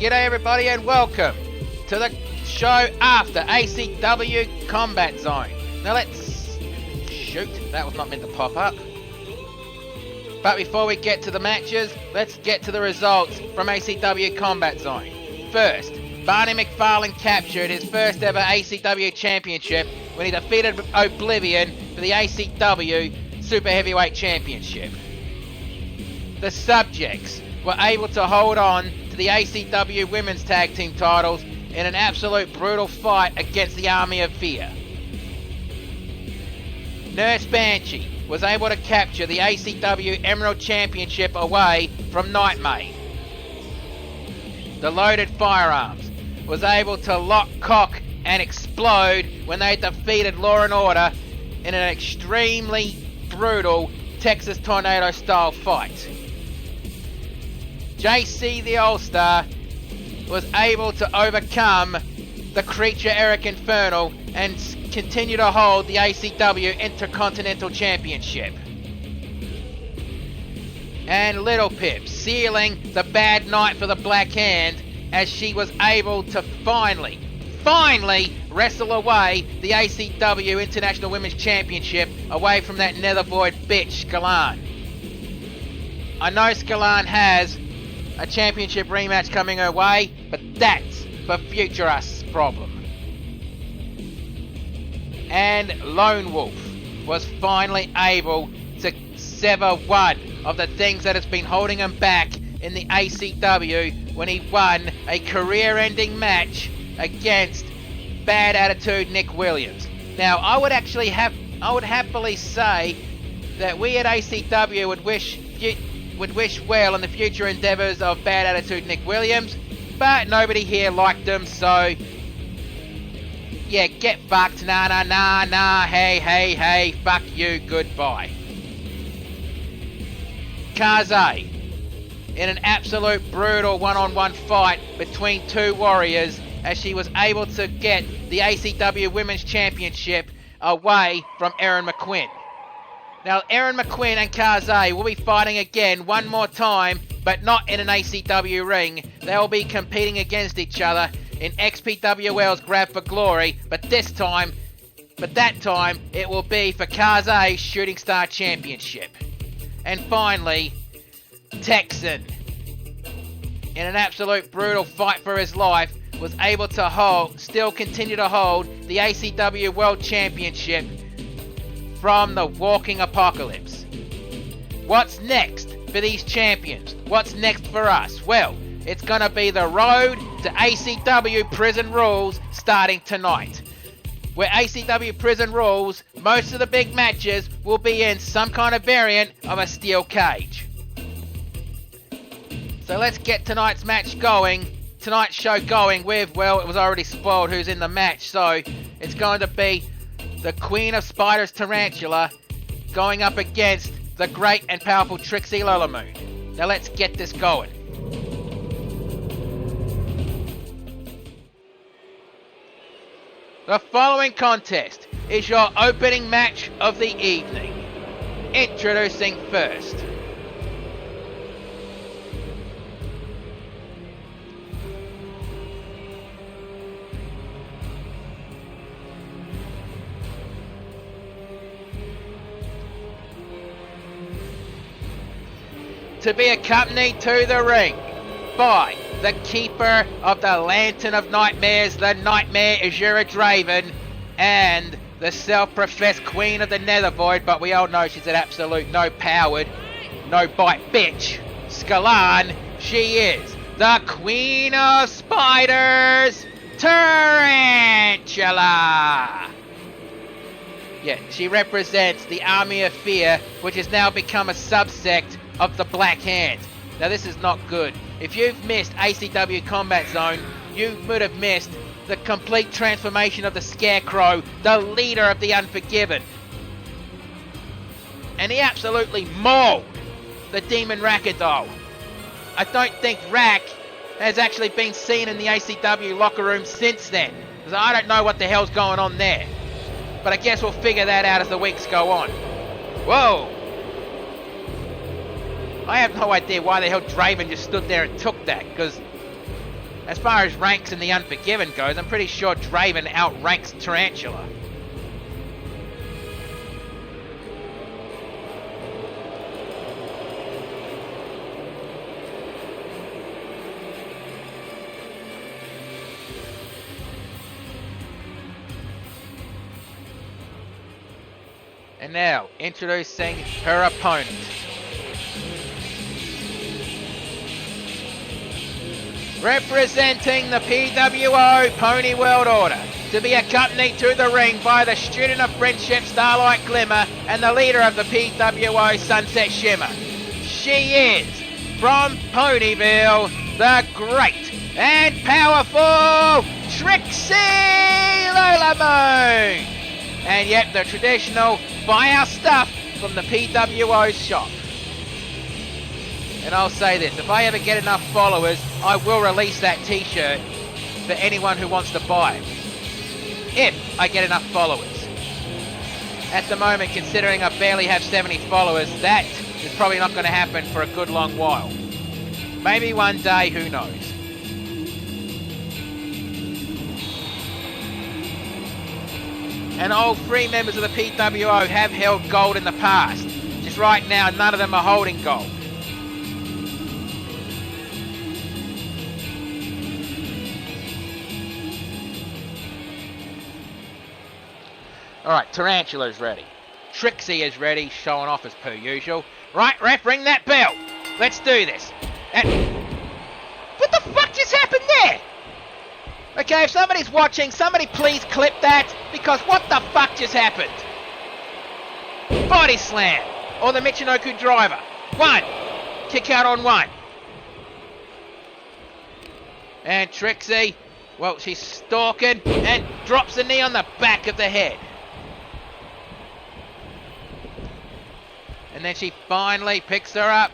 G'day everybody and welcome to the show after ACW Combat Zone. Now let's... shoot, that was not meant to pop up. But before we get to the matches, let's get to the results from ACW Combat Zone. First, Barney McFarlane captured his first ever ACW Championship when he defeated Oblivion for the ACW Super Heavyweight Championship. The Subjects were able to hold on to the ACW Women's Tag Team titles in an absolute brutal fight against the Army of Fear. Nurse Banshee was able to capture the ACW Emerald Championship away from Nightmare. The Loaded Firearms was able to lock, cock and explode when they defeated Law and Order in an extremely brutal Texas Tornado style fight. JC the All-Star was able to overcome the creature Eric Infernal and continue to hold the ACW Intercontinental Championship. And Little Pip sealing the bad night for the Black Hand as she was able to finally wrestle away the ACW International Women's Championship away from that nether void bitch, Skalan. I know Skalan has a championship rematch coming her way, but that's for future us problem. And Lone Wolf was finally able to sever one of the things that has been holding him back in the ACW when he won a career-ending match against Bad Attitude Nick Williams. Now, I would happily say that we at ACW would wish well in the future endeavours of Bad Attitude Nick Williams, but nobody here liked him, so yeah, get fucked, nah, hey, fuck you, goodbye. Kaze, in an absolute brutal one-on-one fight between two warriors, as she was able to get the ACW Women's Championship away from Erin McQuinn. Now, Erin McQuinn and Kaze will be fighting again one more time, but not in an ACW ring. They will be competing against each other in XPWL's Grab for Glory, but that time, it will be for Kaze's Shooting Star Championship. And finally, Texan, in an absolute brutal fight for his life, was able to still continue to hold the ACW World Championship from the Walking Apocalypse. What's next for these champions? What's next for us? Well, it's gonna be the road to ACW Prison Rules starting tonight. Where ACW Prison Rules, most of the big matches will be in some kind of variant of a steel cage. So let's get tonight's show going with, well, it was already spoiled who's in the match, so it's going to be the Queen of Spiders Tarantula going up against the great and powerful Trixie Lolamoon. Now let's get this going. The following contest is your opening match of the evening. Introducing first, to be accompanied to the ring by the keeper of the Lantern of Nightmares, the Nightmare Azura Draven, and the self-professed Queen of the Nether Void, but we all know she's an absolute no-powered, no-bite bitch, Skalan. She is the Queen of Spiders, Tarantula. Yeah, she represents the Army of Fear, which has now become a subsect of the Black Hand. Now this is not good. If you've missed ACW Combat Zone, you would have missed the complete transformation of the Scarecrow, the leader of the Unforgiven. And he absolutely mauled the Demon Rakadol. I don't think Rak has actually been seen in the ACW locker room since then, because I don't know what the hell's going on there. But I guess we'll figure that out as the weeks go on. Whoa! I have no idea why the hell Draven just stood there and took that, because As far as ranks in the Unforgiven goes, I'm pretty sure Draven outranks Tarantula. And now, introducing her opponent. Representing the PWO Pony World Order, to be accompanied to the ring by the student of friendship Starlight Glimmer and the leader of the PWO Sunset Shimmer. She is, from Ponyville, the great and powerful Trixie Lola Moon. And yet the traditional buy our stuff from the PWO shop. And I'll say this, if I ever get enough followers, I will release that t-shirt for anyone who wants to buy it. If I get enough followers. At the moment, considering I barely have 70 followers, that is probably not going to happen for a good long while. Maybe one day, who knows. And all 3 members of the PWO have held gold in the past. Just right now, none of them are holding gold. Alright, Tarantula's ready. Trixie is ready, showing off as per usual. Right, ref, ring that bell. Let's do this. And what the fuck just happened there? Okay, if somebody's watching, somebody please clip that, because what the fuck just happened? Body slam, or the Michinoku driver. 1, kick out on 1. And Trixie, well, she's stalking and drops the knee on the back of the head. And then she finally picks her up.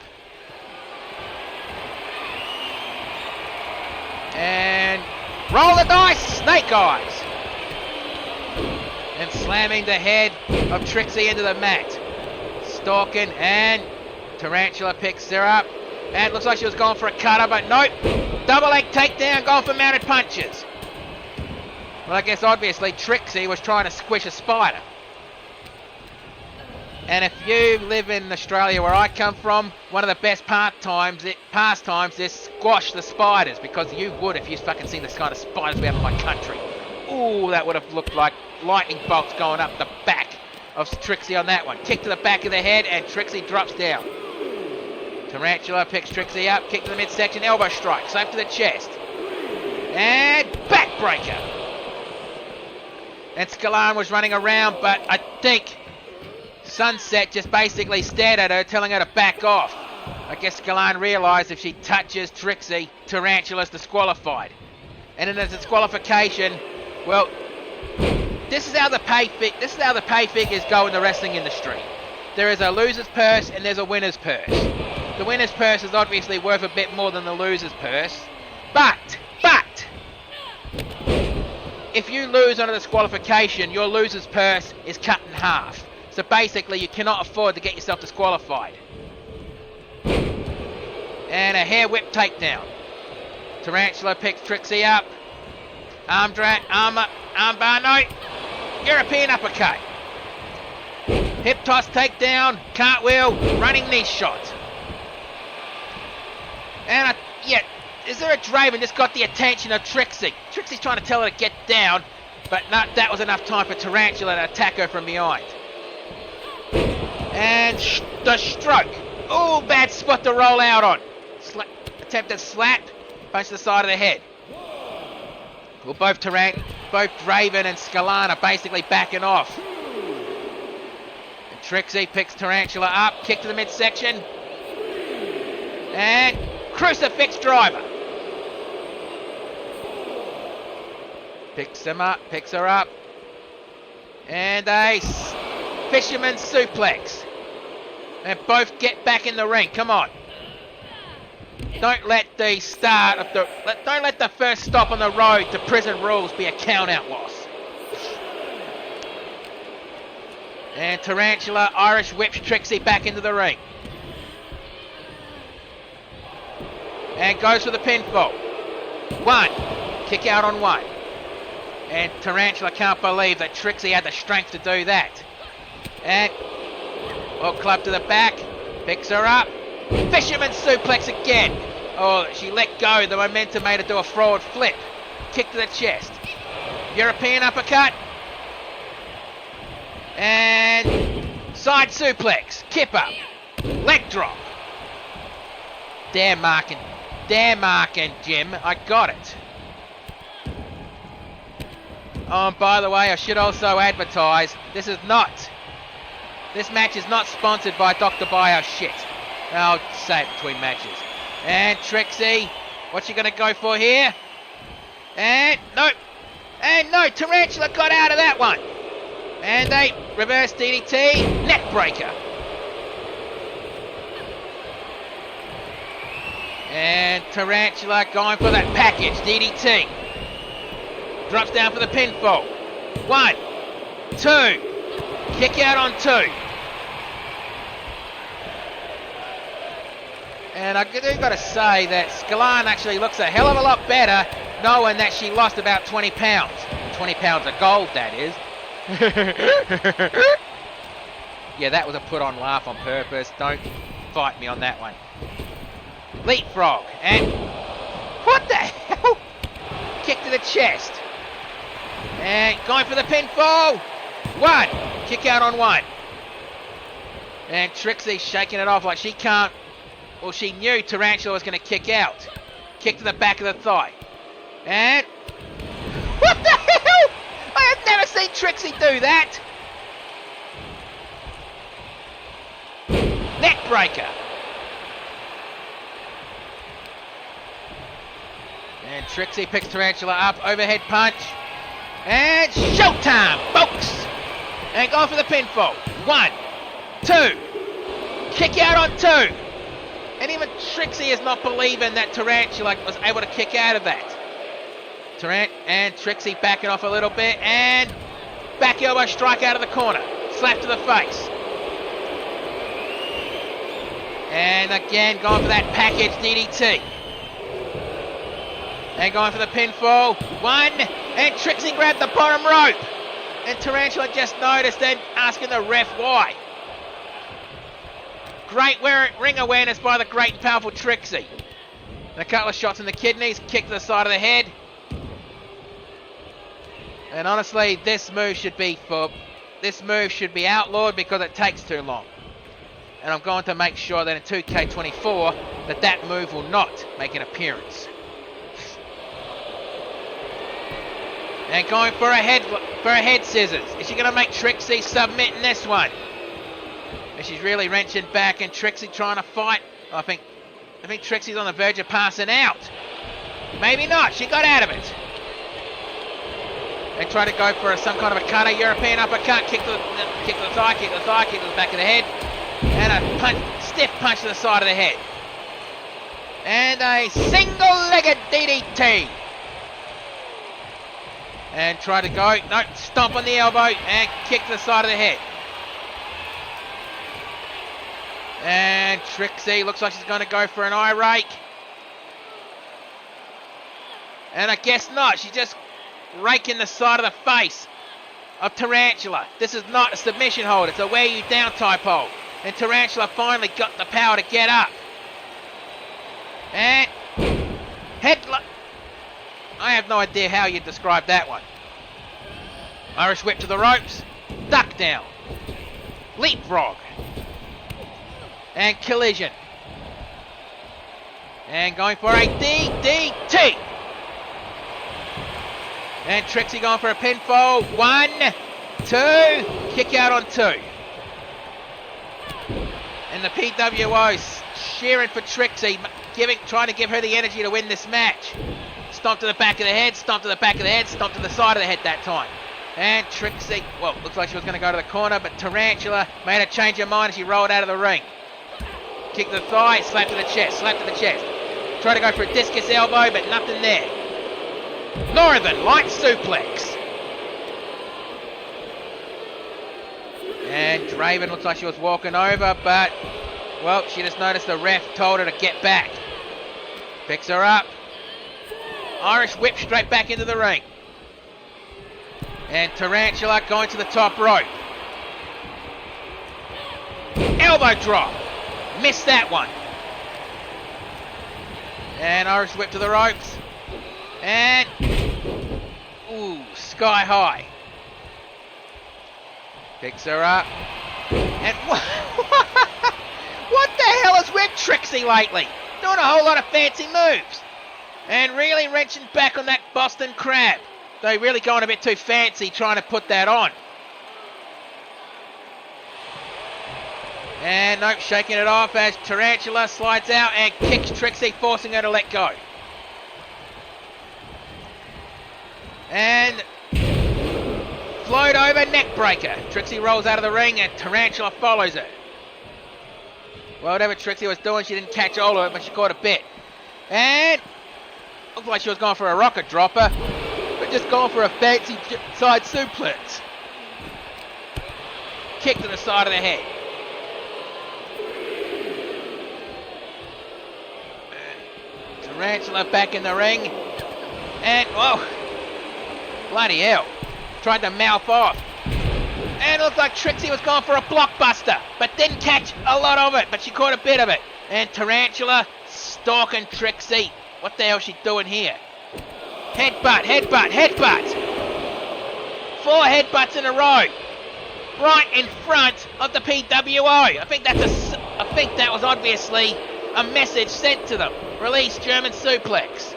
And roll the dice, snake eyes. And slamming the head of Trixie into the mat. Stalking, and Tarantula picks her up. And it looks like she was going for a cutter, but nope. Double leg takedown, going for mounted punches. Well, I guess obviously Trixie was trying to squish a spider. And if you live in Australia where I come from, one of the best pastimes is squash the spiders, because you would if you fucking seen the kind of spiders we have in my country. Ooh, that would have looked like lightning bolts going up the back of Trixie on that one. Kick to the back of the head and Trixie drops down. Tarantula picks Trixie up, kick to the midsection, elbow strike, same to the chest. And backbreaker. And Scalan was running around, but I think Sunset just basically stared at her, telling her to back off. I guess Scalan realised if she touches Trixie, Tarantula's disqualified. And in a disqualification, well, this is how the pay figures go in the wrestling industry. There is a loser's purse and there's a winner's purse. The winner's purse is obviously worth a bit more than the loser's purse, but if you lose on a disqualification, your loser's purse is cut in half. So basically, you cannot afford to get yourself disqualified. And a hair whip takedown. Tarantula picks Trixie up. Arm bar, no. European uppercut. Hip toss takedown, cartwheel, running knee shot. And is there a Draven just got the attention of Trixie? Trixie's trying to tell her to get down, but that was enough time for Tarantula to attack her from behind. And the stroke. Oh, bad spot to roll out on. Attempted slap, punch to the side of the head. Well, both Draven and Scalan are basically backing off. And Trixie picks Tarantula up, kick to the midsection. And crucifix driver. Picks her up. And a fisherman suplex. And both get back in the ring. Come on. Don't let the first stop on the road to prison rules be a count-out loss. And Tarantula Irish whips Trixie back into the ring. And goes for the pinfall. 1. Kick out on 1. And Tarantula can't believe that Trixie had the strength to do that. And hook club to the back. Picks her up. Fisherman suplex again. Oh, she let go. The momentum made her do a forward flip. Kick to the chest. European uppercut. And side suplex. Kip up. Leg drop. Damn marking, Jim. I got it. Oh, and by the way, I should also advertise, this match is not sponsored by Dr. Bio shit. I'll say it between matches. And Trixie, what's she going to go for here? And no, Tarantula got out of that one. And a reverse DDT, neck breaker. And Tarantula going for that package, DDT. Drops down for the pinfall. 1, 2, kick out on 2. And I do got to say that Scalan actually looks a hell of a lot better knowing that she lost about 20 pounds. 20 pounds of gold, that is. Yeah, that was a put-on laugh on purpose. Don't fight me on that one. Leapfrog. And what the hell? Kick to the chest. And going for the pinfall. 1. Kick out on 1. And Trixie's shaking it off like she can't. Well, she knew Tarantula was going to kick out. Kick to the back of the thigh. And what the hell? I have never seen Trixie do that. Neck breaker. And Trixie picks Tarantula up. Overhead punch. And showtime, folks. And going for the pinfall. 1, 2. Kick out on 2. And even Trixie is not believing that Tarantula was able to kick out of that. And Trixie backing off a little bit. And back elbow strike out of the corner. Slap to the face. And again going for that package DDT. And going for the pinfall. 1. And Trixie grabbed the bottom rope. And Tarantula just noticed and asking the ref why. Great ring awareness by the great and powerful Trixie. And a couple of shots in the kidneys. Kick to the side of the head. And honestly, this move should be outlawed because it takes too long. And I'm going to make sure that in 2K24 that move will not make an appearance. And going for a head scissors. Is she going to make Trixie submit in this one? And she's really wrenching back, and Trixie trying to fight. I think Trixie's on the verge of passing out. Maybe not. She got out of it. They try to go for some kind of a cutter, European uppercut, kick to the thigh, kick to the back of the head, and a stiff punch to the side of the head. And a single-legged DDT. And try to go, no, stomp on the elbow and kick to the side of the head. And Trixie looks like she's going to go for an eye rake. And I guess not, she's just raking the side of the face of Tarantula. This is not a submission hold, it's a wear you down type hold. And Tarantula finally got the power to get up. And headlock. I have no idea how you describe that one. Irish whip to the ropes. Duck down. Leapfrog. And collision. And going for a DDT. And Trixie going for a pinfall. 1, 2. Kick out on 2. And the PWO cheering for Trixie. Trying to give her the energy to win this match. Stomp to the back of the head, stomp to the back of the head, stomp to the side of the head that time. And Trixie, well, looks like she was going to go to the corner, but Tarantula made her change her mind as she rolled out of the ring. Kick to the thigh, slap to the chest, slap to the chest. Try to go for a discus elbow, but nothing there. Northern Light suplex. And Draven looks like she was walking over, but, well, she just noticed the ref told her to get back. Picks her up. Irish whip straight back into the ring. And Tarantula going to the top rope. Elbow drop. Missed that one. And Irish whip to the ropes. And... ooh, sky high. Picks her up. And what the hell is with Trixie lately? Doing a whole lot of fancy moves. And really wrenching back on that Boston Crab. Though really going a bit too fancy trying to put that on. And nope, shaking it off as Tarantula slides out and kicks Trixie, forcing her to let go. And float over neck breaker. Trixie rolls out of the ring and Tarantula follows her. Well, whatever Trixie was doing, she didn't catch all of it, but she caught a bit. And looked like she was going for a rocket dropper, but just going for a fancy side suplex. Kick to the side of the head. Tarantula back in the ring. And, whoa. Bloody hell. Tried to mouth off. And it looked like Trixie was going for a blockbuster, but didn't catch a lot of it, but she caught a bit of it. And Tarantula stalking Trixie. What the hell is she doing here? Headbutt, headbutt, headbutt. 4 headbutts in a row. Right in front of the PWO. I think that was obviously a message sent to them. Release German suplex.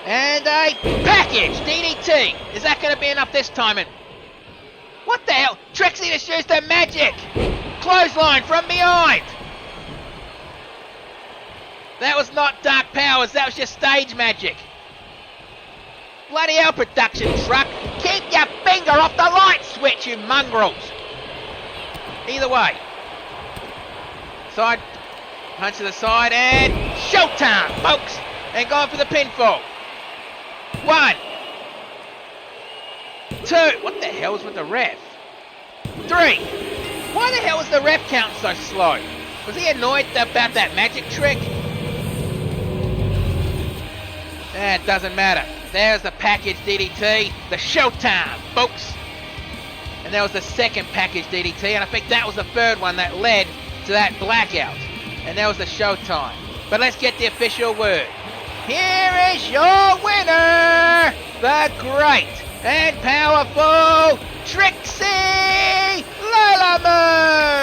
And a package DDT. Is that going to be enough this time? And what the hell? Trixie just used her magic. Clothesline from behind. That was not dark powers. That was just stage magic. Bloody hell, production truck. Keep your finger off the light switch, you mongrels. Either way. Side punch to the side and showtime, folks. And going for the pinfall. 1, 2. What the hell is with the ref? 3. Why the hell was the ref count so slow? Was he annoyed about that magic trick? It doesn't matter. There's the package DDT. The showtime, folks. And there was the second package DDT. And I think that was the third one that led to that blackout. And that was the showtime. But let's get the official word. Here is your winner, the great and powerful Trixie Lalamoon.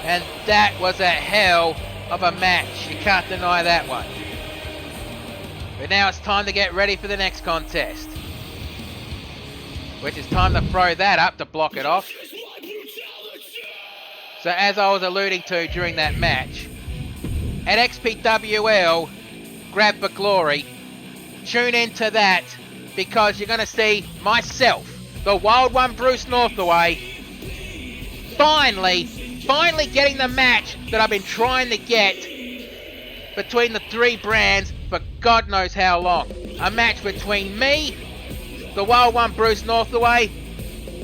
And that was a hell of a match. You can't deny that one. But now it's time to get ready for the next contest. Which is time to throw that up to block it off. So as I was alluding to during that match, at XPWL, Grab for Glory, tune into that because you're going to see myself, the Wild One Bruce Northaway, finally getting the match that I've been trying to get between the 3 brands for God knows how long. A match between me, the Wild One Bruce Northaway,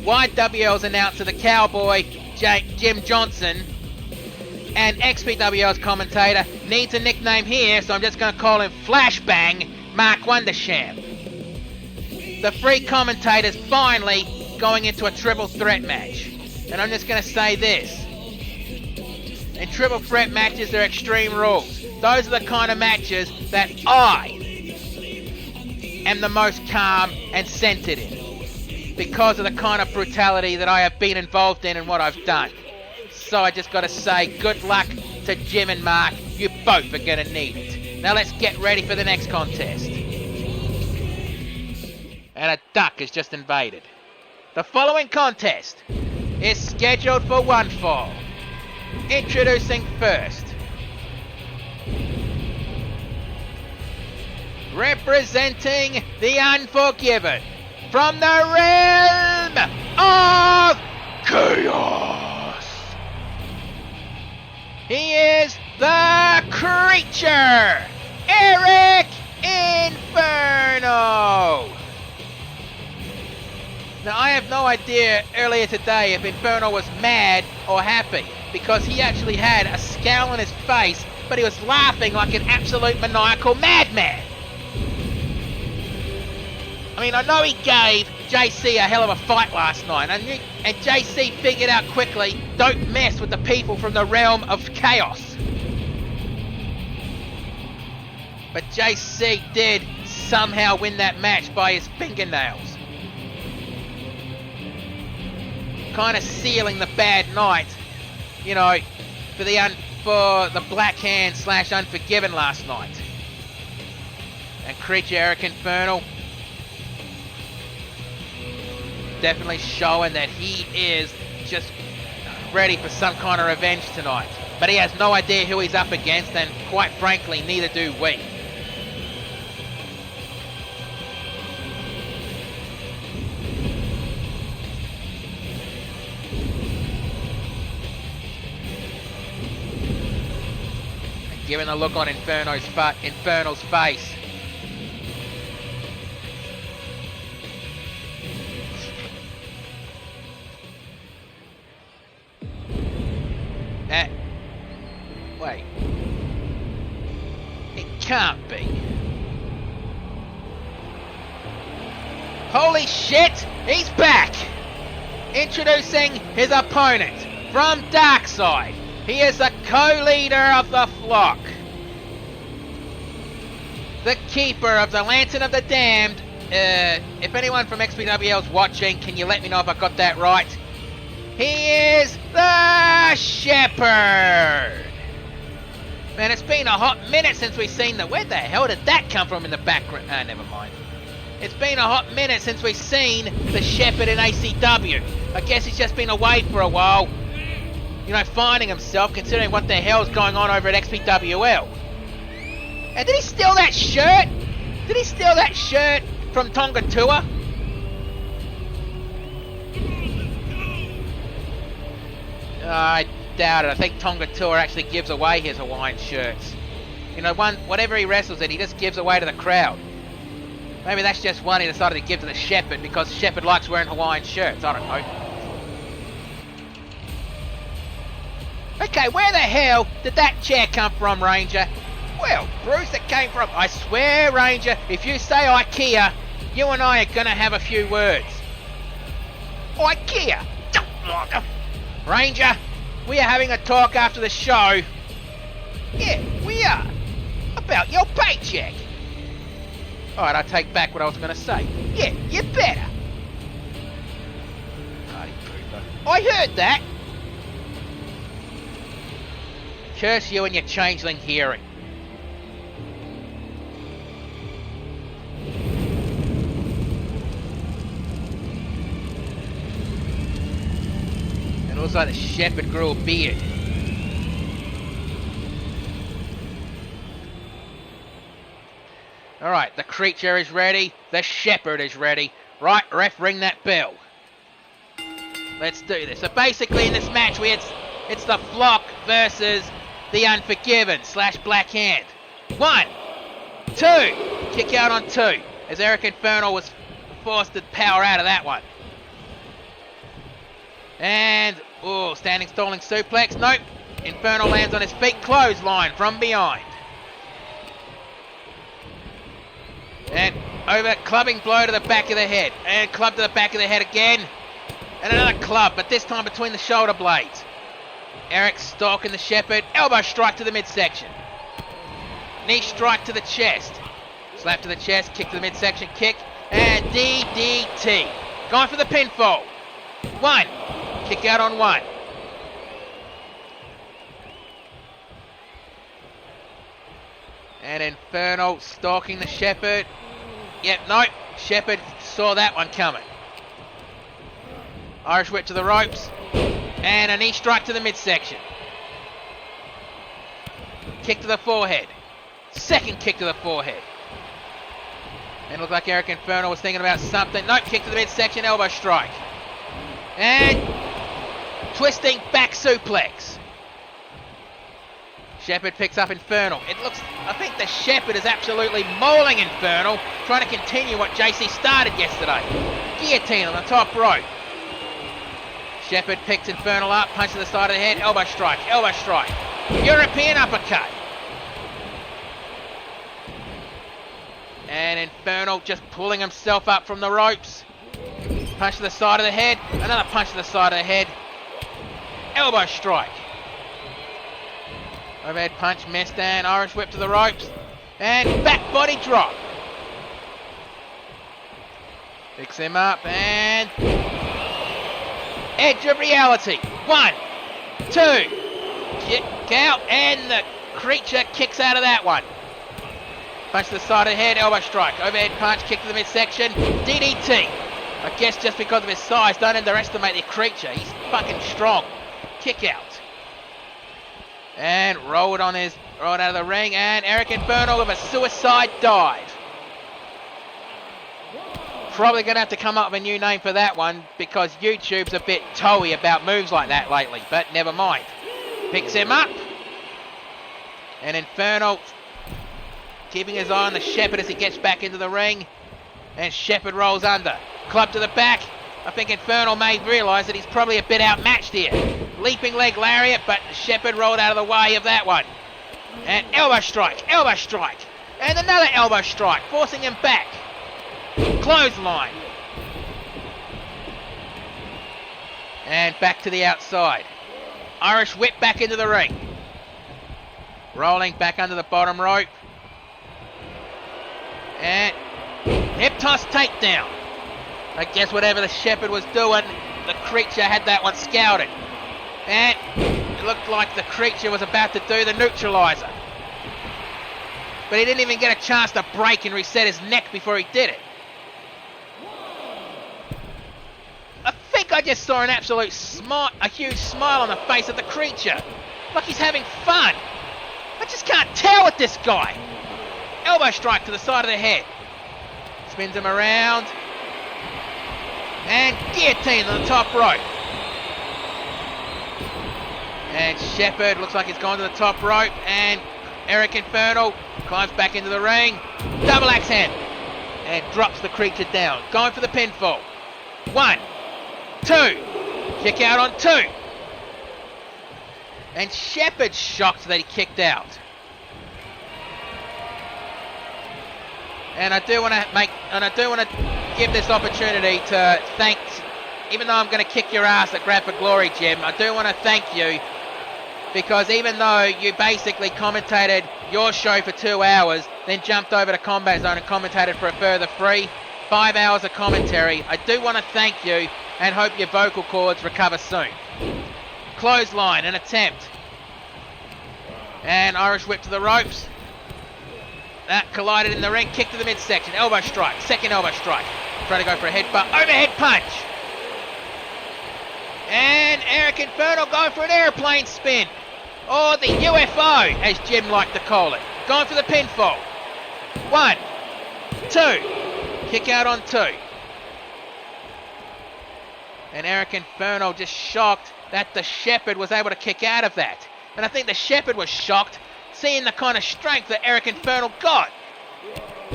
YWL's announcer, the Cowboy, Jim Johnson, and XPWL's commentator needs a nickname here, so I'm just going to call him Flashbang Mark Wondersham. The 3 commentators finally going into a triple threat match. And I'm just going to say this. In triple threat matches, there are extreme rules. Those are the kind of matches that I am the most calm and centered in, because of the kind of brutality that I have been involved in and what I've done. So I just got to say good luck to Jim and Mark. You both are going to need it. Now let's get ready for the next contest. And a duck has just invaded. The following contest is scheduled for one fall. Introducing first, representing the Unforgiven from the realm of chaos. He is the Creature, Eric Inferno. Now, I have no idea earlier today if Inferno was mad or happy, because he actually had a scowl on his face, but he was laughing like an absolute maniacal madman. I mean, I know he gave JC a hell of a fight last night, and JC figured out quickly, don't mess with the people from the realm of chaos. But JC did somehow win that match by his fingernails. Kind of sealing the bad night, you know, for the Black Hand / Unforgiven last night. And Creature Eric Infernal definitely showing that he is just ready for some kind of revenge tonight. But he has no idea who he's up against, and quite frankly, neither do we. And given the look on Infernal's face, wait. It can't be. Holy shit! He's back! Introducing his opponent from Darkside. He is the co-leader of the flock. The keeper of the Lantern of the Damned. If anyone from XPWL is watching, can you let me know if I got that right? He is the Shepherd! Man, it's been a hot minute since we've seen where the hell did that come from in the background? Never mind. It's been a hot minute since we've seen the Shepherd in ACW. I guess he's just been away for a while. You know, finding himself, considering what the hell's going on over at XPWL. And did he steal that shirt? Did he steal that shirt from Tonga Tour? I doubt it. I think Tonga Tour actually gives away his Hawaiian shirts. You know, whatever he wrestles in, he just gives away to the crowd. Maybe that's just one he decided to give to the Shepherd because Shepherd likes wearing Hawaiian shirts. I don't know. Okay, where the hell did that chair come from, Ranger? Well, Bruce, it came from... I swear, Ranger, if you say IKEA, you and I are going to have a few words. IKEA! Ranger, we are having a talk after the show. Yeah, we are. About your paycheck. Alright, I take back what I was going to say. Yeah, you better. Party pooper. I heard that. Curse you and your changeling hearing. And also the Shepherd grew a beard. Alright, the creature is ready. The Shepherd is ready. Right, ref, ring that bell. Let's do this. So basically in this match, it's the Flock versus the Unforgiven / Black Hand. 1, 2. Kick out on 2. As Eric Infernal was forced to power out of that one. And, oh, standing stalling suplex. Nope. Infernal lands on his feet. Clothesline from behind. And over, clubbing blow to the back of the head. And club to the back of the head again. And another club, but this time between the shoulder blades. Eric stalking the Shepherd. Elbow strike to the midsection. Knee strike to the chest. Slap to the chest, kick to the midsection, kick. And DDT. Going for the pinfall. 1. Kick out on 1. And Infernal stalking the Shepherd. Yep, nope. Shepherd saw that one coming. Irish whip to the ropes. And a knee strike to the midsection. Kick to the forehead. Second kick to the forehead. And it looked like Eric Infernal was thinking about something. Nope, kick to the midsection, elbow strike. And twisting back suplex. Shepherd picks up Infernal. I think the Shepherd is absolutely mauling Infernal, trying to continue what JC started yesterday. Guillotine on the top rope. Shepherd picks Infernal up, punch to the side of the head, elbow strike, European uppercut. And Infernal just pulling himself up from the ropes. Punch to the side of the head, another punch to the side of the head, elbow strike. Overhead punch, missed, and Irish whip to the ropes, and back body drop. Picks him up, and edge of reality. 1, 2, kick out, and the creature kicks out of that one. Punch to the side of the head, elbow strike, overhead punch, kick to the midsection, DDT. I guess just because of his size, don't underestimate the creature. He's fucking strong. Kick out. And rolled out of the ring, and Eric Infernal with a suicide dive. Probably going to have to come up with a new name for that one because YouTube's a bit toey about moves like that lately, but never mind. Picks him up, and Infernal keeping his eye on the Shepherd as he gets back into the ring, and Shepherd rolls under. Club to the back. I think Infernal may realise that he's probably a bit outmatched here. Leaping leg lariat, but Shepherd rolled out of the way of that one. And elbow strike, and another elbow strike, forcing him back. Clothesline. And back to the outside. Irish whip back into the ring. Rolling back under the bottom rope. And hip toss takedown. I guess whatever the Shepherd was doing, the creature had that one scouted. And it looked like the creature was about to do the neutralizer. But he didn't even get a chance to break and reset his neck before he did it. I think I just saw an absolute a huge smile on the face of the creature. Like he's having fun. I just can't tell with this guy. Elbow strike to the side of the head. Spins him around. And guillotine on the top rope. And Shepherd looks like he's gone to the top rope. And Eric Infernal climbs back into the ring. Double axe handle. And drops the creature down. Going for the pinfall. 1, 2. Kick out on 2. And Shepherd's shocked that he kicked out. And I do want to give this opportunity to thank, even though I'm going to kick your ass at Grab for Glory, Jim, I do want to thank you because even though you basically commentated your show for 2 hours, then jumped over to Combat Zone and commentated for a further 5 hours of commentary, I do want to thank you and hope your vocal cords recover soon. Clothesline, an attempt. And Irish whip to the ropes. That collided in the ring, kick to the midsection, elbow strike, second elbow strike. Trying to go for a headbutt, overhead punch. And Eric Infernal going for an airplane spin. Or the UFO, as Jim liked to call it. Going for the pinfall. 1, 2. Kick out on 2. And Eric Infernal just shocked that the Shepherd was able to kick out of that. And I think the Shepherd was shocked seeing the kind of strength that Eric Infernal got.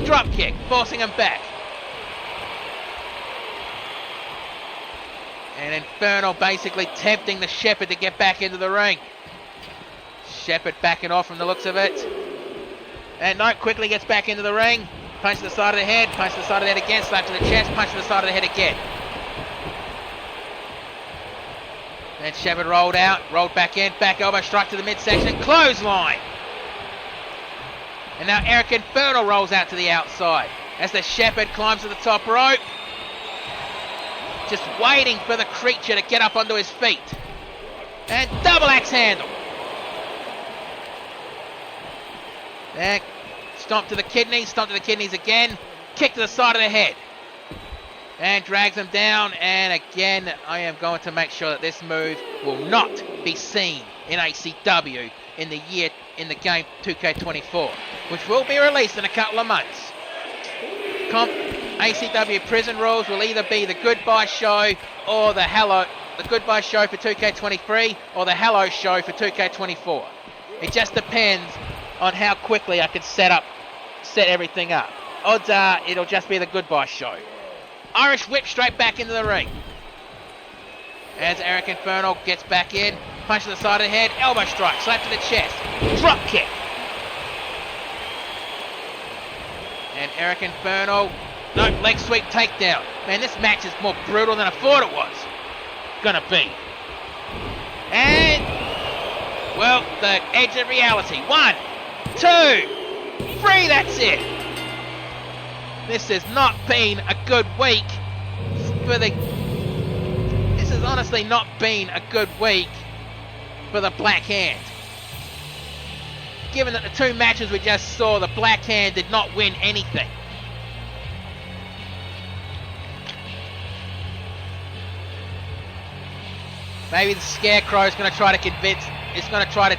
Drop kick, forcing him back. And Infernal basically tempting the Shepherd to get back into the ring. Shepherd backing off from the looks of it. And no, quickly gets back into the ring. Punch to the side of the head, punch to the side of the head again, slap to the chest, punch to the side of the head again. Then Shepherd rolled out, rolled back in, back elbow strike to the midsection, clothesline. And now Eric Infernal rolls out to the outside as the Shepherd climbs to the top rope. Just waiting for the creature to get up onto his feet. And double axe handle. There, stomp to the kidneys again. Kick to the side of the head. And drags him down. And again, I am going to make sure that this move will not be seen in ACW in the game 2K24, which will be released in a couple of months. ACW Prison Rules will either be the Goodbye Show or the Goodbye Show for 2K23 or the Hello Show for 2K24. It just depends on how quickly I can set everything up. Odds are it'll just be the Goodbye Show. Irish whip straight back into the ring. As Eric Inferno gets back in, punch to the side of the head, elbow strike, slap to the chest, drop kick. And Eric Inferno, no, leg sweep takedown. Man, this match is more brutal than I thought it was gonna be. And, well, the edge of reality. 1, 2, 3, that's it. This has not been a good week for the... This has honestly not been a good week for the Black Hand. Given that the 2 matches we just saw, the Black Hand did not win anything. Maybe the Scarecrow is going to try to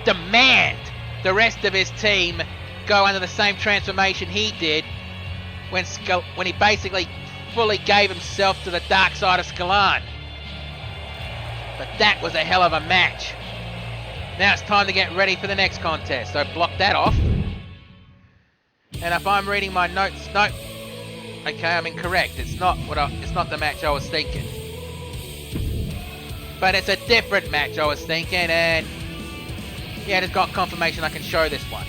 demand the rest of his team go under the same transformation he did when he basically fully gave himself to the dark side of Skalan. But that was a hell of a match. Now it's time to get ready for the next contest. So block that off. And if I'm reading my notes, no. Okay, I'm incorrect. It's not the match I was thinking. But it's a different match I was thinking, and yeah, it's got confirmation I can show this one.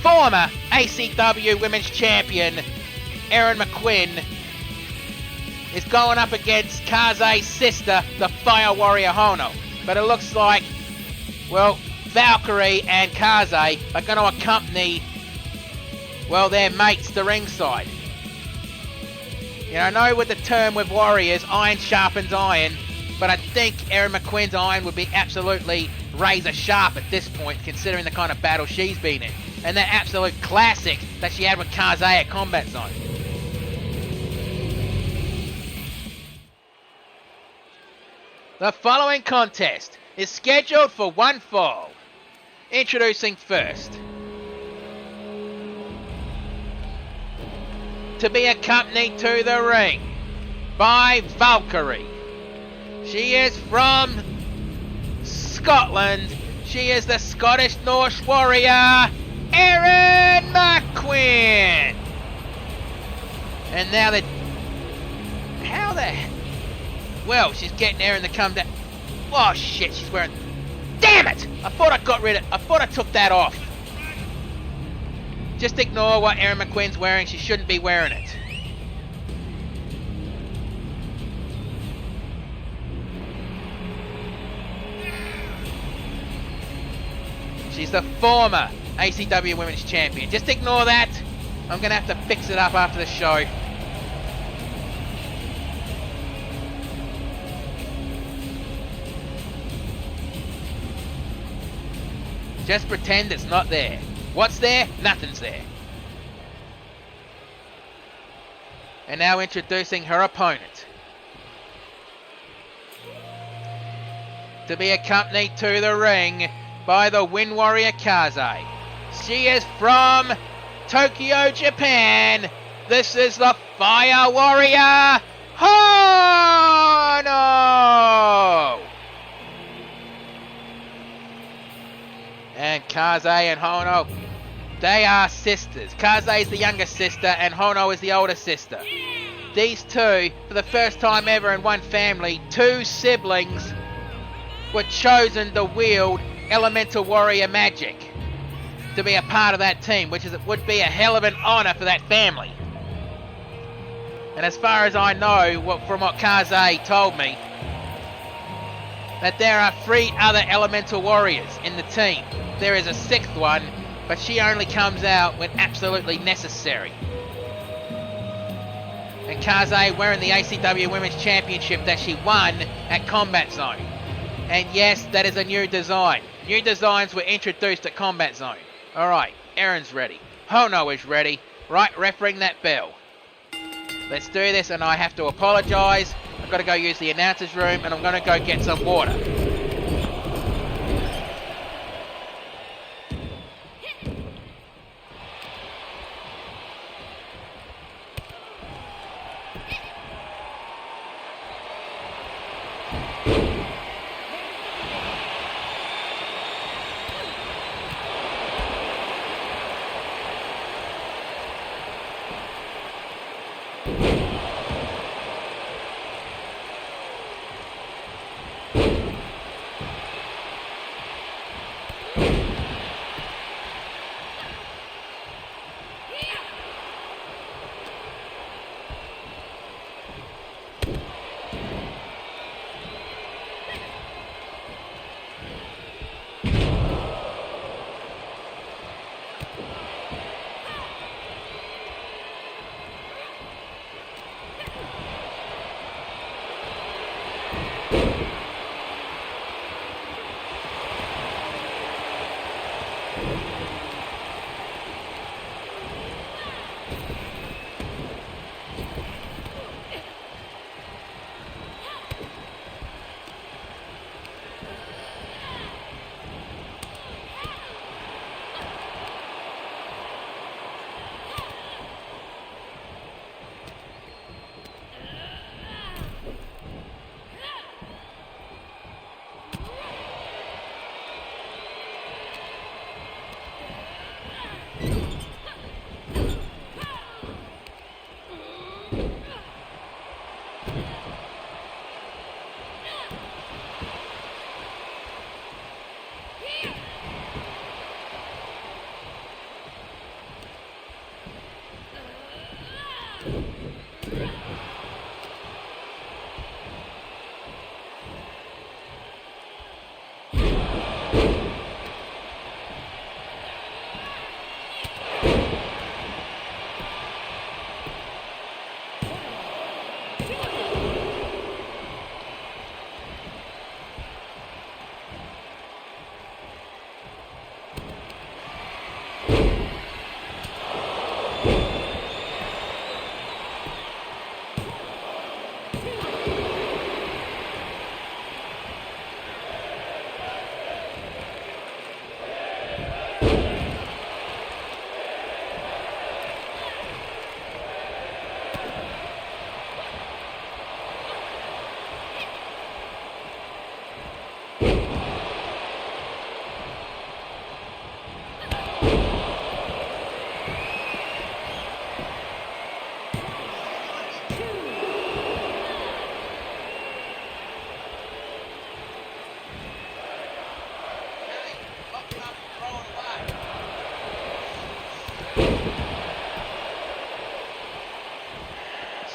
Former ACW Women's Champion Erin McQuinn is going up against Kaze's sister, the Fire Warrior Hono. But it looks like, well, Valkyrie and Kaze are going to accompany, well, their mates to ringside. You know, I know with the term with Warriors, iron sharpens iron, but I think Erin McQuinn's iron would be absolutely razor sharp at this point, considering the kind of battle she's been in. And that absolute classic that she had with Kaze at Combat Zone. The following contest is scheduled for one fall. Introducing first, to be accompanied to the ring by Valkyrie. She is from Scotland. She is the Scottish Norse warrior, Erin McQuinn. And now that... How the... Well, she's getting Erin to come down. Oh shit, she's wearing... Damn it! I thought I took that off. Just ignore what Erin McQuinn's wearing. She shouldn't be wearing it. She's the former ACW Women's Champion. Just ignore that. I'm going to have to fix it up after the show. Just pretend it's not there. What's there? Nothing's there. And now introducing her opponent. To be accompanied to the ring by the Wind Warrior Kaze. She is from Tokyo, Japan. This is the Fire Warrior Hono! And Kaze and Hono, they are sisters. Kaze is the younger sister and Hono is the older sister. These two, for the first time ever in one family, 2 siblings were chosen to wield Elemental Warrior magic to be a part of that team, which would be a hell of an honor for that family. And as far as I know, from what Kaze told me, that there are 3 other Elemental Warriors in the team. There is a 6th one, but she only comes out when absolutely necessary. And Kaze wearing the ACW Women's Championship that she won at Combat Zone. And yes, that is a new design. New designs were introduced at Combat Zone. Alright, Erin's ready. Hono is ready. Right, ref, ring that bell. Let's do this, and I have to apologise. I've got to go use the announcer's room, and I'm going to go get some water.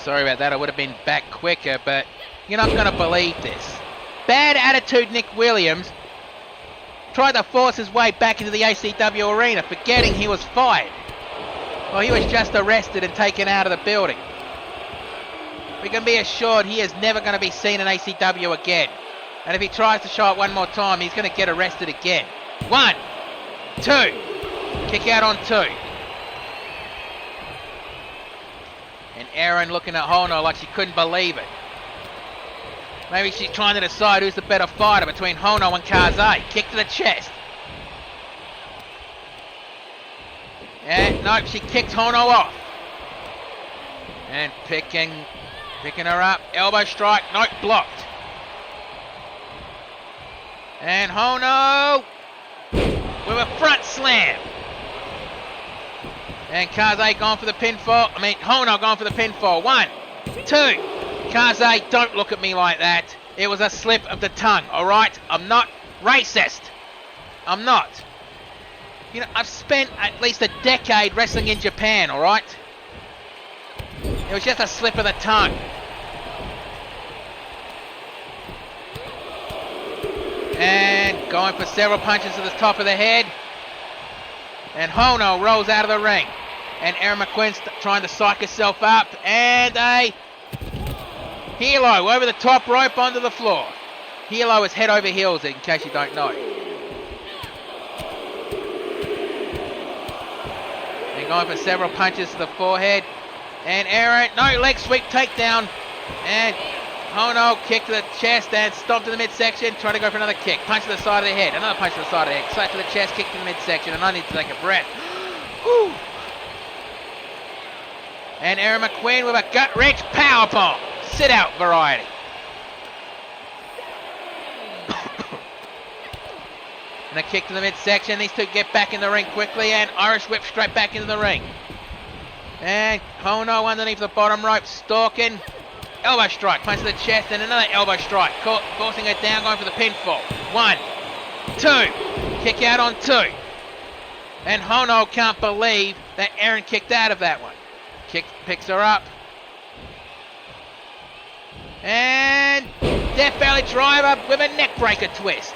Sorry about that, I would have been back quicker, but you're not going to believe this. Bad attitude Nick Williams tried to force his way back into the ACW arena, forgetting he was fired. Well, he was just arrested and taken out of the building. We can be assured he is never going to be seen in ACW again. And if he tries to show it one more time, he's going to get arrested again. 1, 2. Kick out on 2. And Erin looking at Hono like she couldn't believe it. Maybe she's trying to decide who's the better fighter between Hono and Kaze. Kick to the chest. And nope, she kicked Hono off. And picking her up. Elbow strike, nope, blocked. And Hono with a front slam. And Kaze going for the pinfall. Hono going for the pinfall. 1, 2. Kaze, don't look at me like that. It was a slip of the tongue, alright? I'm not racist. I'm not. You know, I've spent at least a decade wrestling in Japan, alright? It was just a slip of the tongue. And going for several punches to the top of the head. And Hono rolls out of the ring. And Erin McQueen's trying to psych herself up. And a Hilo over the top rope onto the floor. Hilo is head over heels, in case you don't know. And going for several punches to the forehead. And Erin, no, leg sweep takedown. And Hono kick to the chest and stomp to the midsection. Trying to go for another kick. Punch to the side of the head. Another punch to the side of the head. Slap to the chest, kick to the midsection. And I need to take a breath. Whew. And Erin McQueen with a gut-wrench powerbomb. Sit-out variety. And a kick to the midsection. These two get back in the ring quickly. And Irish whip straight back into the ring. And Hono underneath the bottom rope. Stalking. Elbow strike. Punch to the chest. And another elbow strike. Forcing it down. Going for the pinfall. 1, 2. Kick out on 2. And Hono can't believe that Erin kicked out of that one. Picks her up. And Death Valley driver with a neck breaker twist.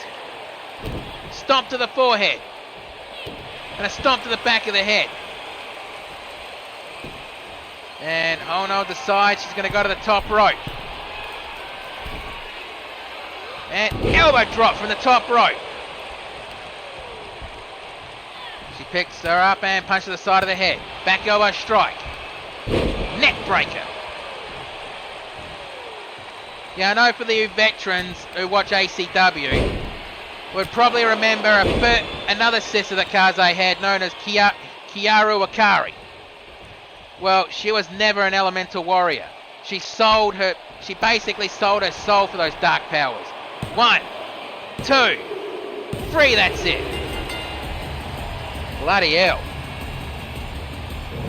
Stomp to the forehead. And a stomp to the back of the head. And Hono decides she's going to go to the top rope. And elbow drop from the top rope. She picks her up and punches the side of the head. Back elbow strike. Neck breaker. Yeah, I know for the veterans who watch ACW would probably remember another sister that Kaze had known as Kiaru Akari. Well, she was never an elemental warrior. She basically sold her soul for those dark powers. 1, 2, 3, that's it. Bloody hell.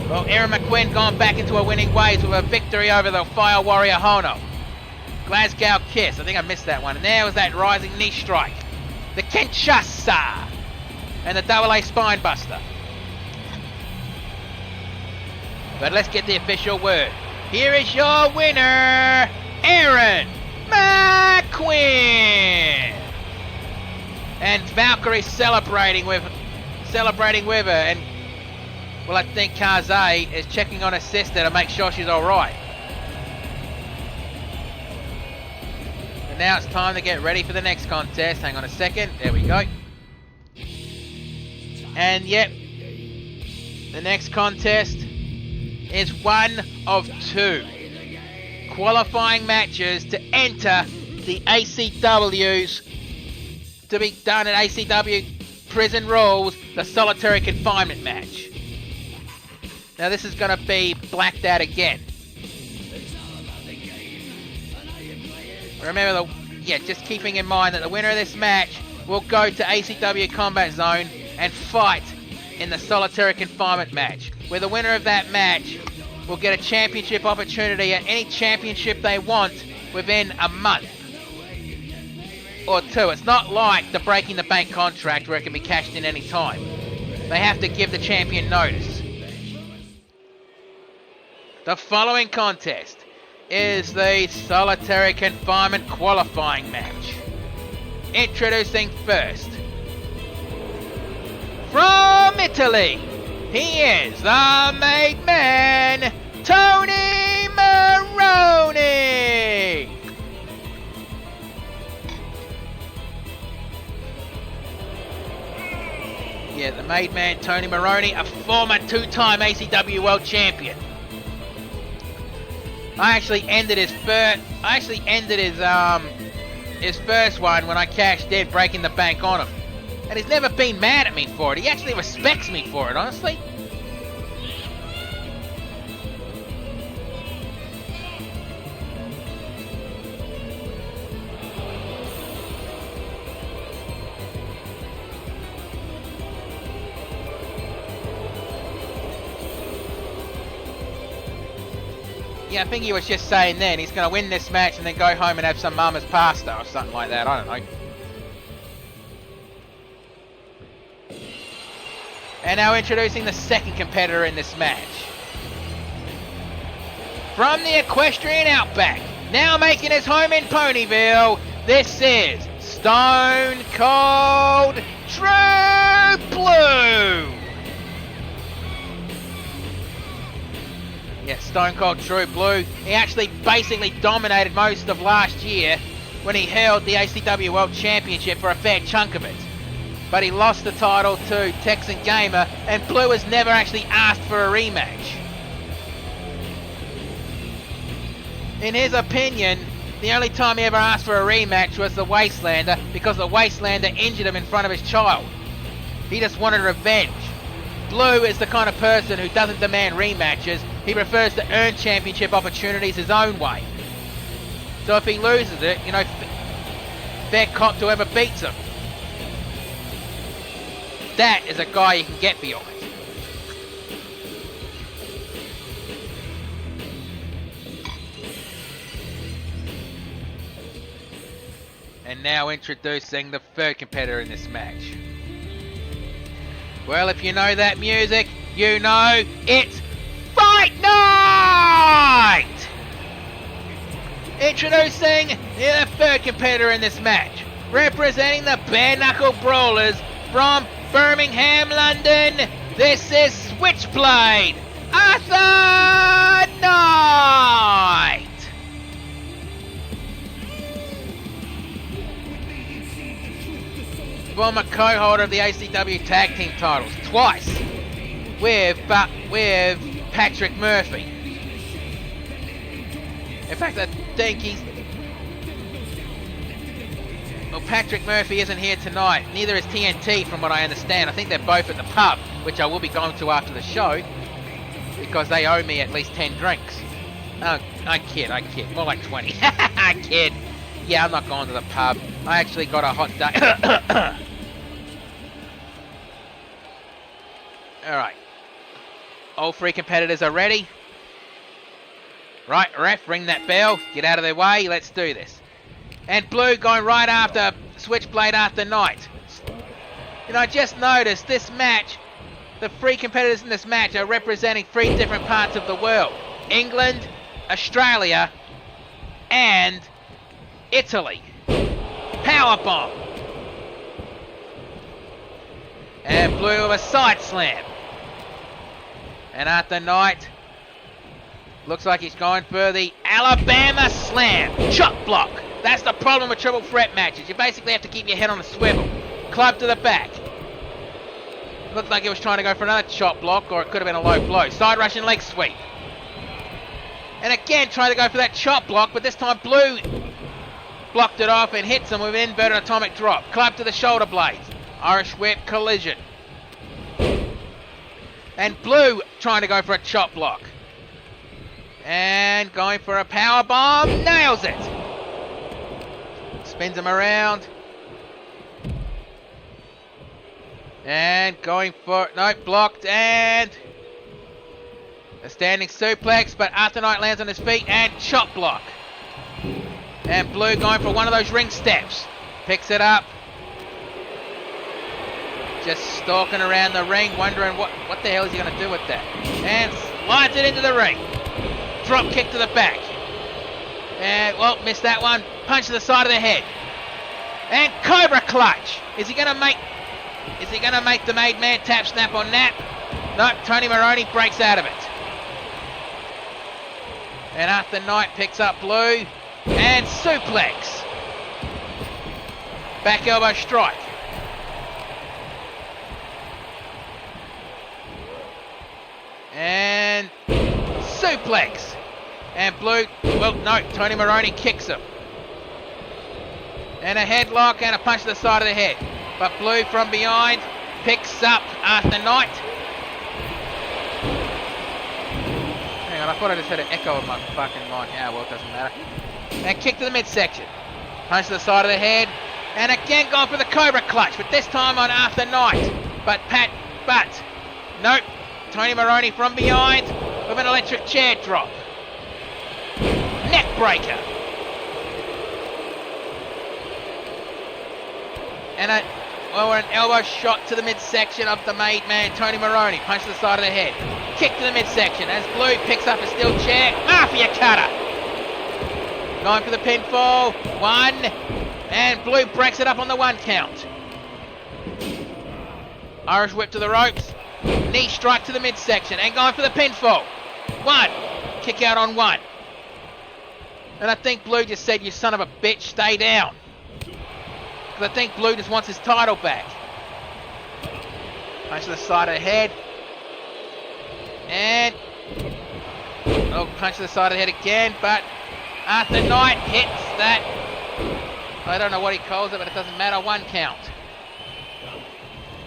Well, Erin McQuinn gone back into her winning ways with a victory over the Fire Warrior Hono. Glasgow Kiss, I think I missed that one. And there was that rising knee strike. The Kinshasa. And the double A spine buster. But let's get the official word. Here is your winner, Erin McQuinn. And Valkyrie celebrating with her. And well, I think Kaze is checking on her sister to make sure she's all right. And now it's time to get ready for the next contest. Hang on a second. There we go. And yep, the next contest is one of 2 qualifying matches to enter the ACW's, to be done at ACW Prison Rules, the solitary confinement match. Now this is going to be blacked out again. Remember, just keeping in mind that the winner of this match will go to ACW Combat Zone and fight in the solitary confinement match, where the winner of that match will get a championship opportunity at any championship they want within a month or 2. It's not like the Breaking the Bank contract where it can be cashed in any time. They have to give the champion notice. The following contest is the solitary confinement qualifying match. Introducing first, from Italy, he is the made man, Tony Maroney. Yeah, the made man, Tony Maroney, a former 2-time ACW World Champion. I actually ended his first one when I cashed in, breaking the bank on him. And he's never been mad at me for it. He actually respects me for it, honestly. Yeah, I think he was just saying then he's going to win this match and then go home and have some mama's pasta or something like that. I don't know. And now introducing the second competitor in this match. From the equestrian outback, now making his home in Ponyville, this is Stone Cold True Blue. Yeah, Stone Cold True Blue. He actually basically dominated most of last year when he held the ACW World Championship for a fair chunk of it. But he lost the title to Texan Gamer, and Blue has never actually asked for a rematch. In his opinion, the only time he ever asked for a rematch was the Wastelander, because the Wastelander injured him in front of his child. He just wanted revenge. Blue is the kind of person who doesn't demand rematches. He prefers to earn championship opportunities his own way. So if he loses it, fair cop to whoever beats him. That is a guy you can get behind. And now introducing the third competitor in this match. Well, if you know that music, you know it's Fight Night! Introducing the third competitor in this match, representing the Bare Knuckle Brawlers from Birmingham, London, this is Switchblade, Arthur Knight! former co-holder of the ACW tag team titles twice with Patrick Murphy. In fact, I think Patrick Murphy isn't here tonight. Neither is TNT, from what I understand. I think they're both at the pub, which I will be going to after the show, because they owe me at least 10 drinks. Oh, I kid. More like 20. I kid. Yeah, I'm not going to the pub. I actually got a hot day. Alright. All three competitors are ready. Right, ref, ring that bell. Get out of their way. Let's do this. And Blue going right after Switchblade after Night. I just noticed this match, the three competitors in this match are representing three different parts of the world. England, Australia, and Italy. Powerbomb. And Blue with a side slam. And after Night, looks like he's going for the Alabama Slam. Chop block. That's the problem with triple threat matches. You basically have to keep your head on a swivel. Club to the back. Looked like he was trying to go for another chop block, or it could have been a low blow. Side Russian leg sweep. And again, trying to go for that chop block, but this time Blue blocked it off and hits him with inverted atomic drop. Club to the shoulder blades. Irish whip collision. And Blue trying to go for a chop block. And going for a power bomb. Nails it. Spins him around. And going for... Nope, blocked. And... a standing suplex, but Arthur Knight lands on his feet and chop block. And Blue going for one of those ring steps. Picks it up. Just stalking around the ring, wondering what the hell is he going to do with that. And slides it into the ring. Drop kick to the back. And, well, missed that one. Punch to the side of the head. And Cobra Clutch. Is he going to make the made man tap, snap on nap? Nope, Tony Maroney breaks out of it. And Arthur Knight picks up Blue. And suplex. Back elbow strike. And suplex. And Blue, well, no, Tony Maroney kicks him. And a headlock and a punch to the side of the head. But Blue from behind picks up Arthur Knight. Hang on, I thought I just had an echo of my fucking mic. Yeah, well, it doesn't matter. And kick to the midsection. Punch to the side of the head. And again going for the Cobra Clutch, but this time on Arthur Knight. But nope. Tony Maroney from behind with an electric chair drop. Neck breaker. And an elbow shot to the midsection of the made man, Tony Maroney. Punch to the side of the head. Kick to the midsection as Blue picks up a steel chair. Mafia cutter. Going for the pinfall. One. And Blue breaks it up on the 1 count. Irish whip to the ropes. Knee strike to the midsection. And going for the pinfall. 1. Kick out on 1. And I think Blue just said, "You son of a bitch, stay down." Because I think Blue just wants his title back. Punch to the side of the head. And... oh, punch to the side of the head again. But Arthur Knight hits that... I don't know what he calls it, but it doesn't matter. 1 count.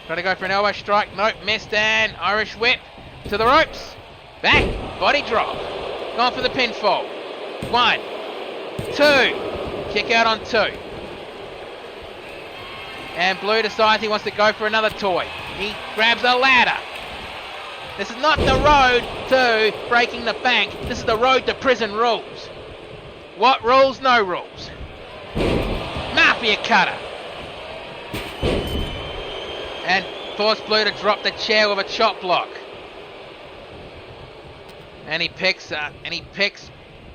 Trying to go for an elbow strike. Nope, missed. And Irish whip to the ropes. Back. Body drop. Going for the pinfall. 1, 2. Kick out on 2. And Blue decides he wants to go for another toy. He grabs a ladder. This is not the road to breaking the bank. This is the road to prison rules. What rules? No rules. Mafia cutter. And force Blue to drop the chair with a chop block. And he picks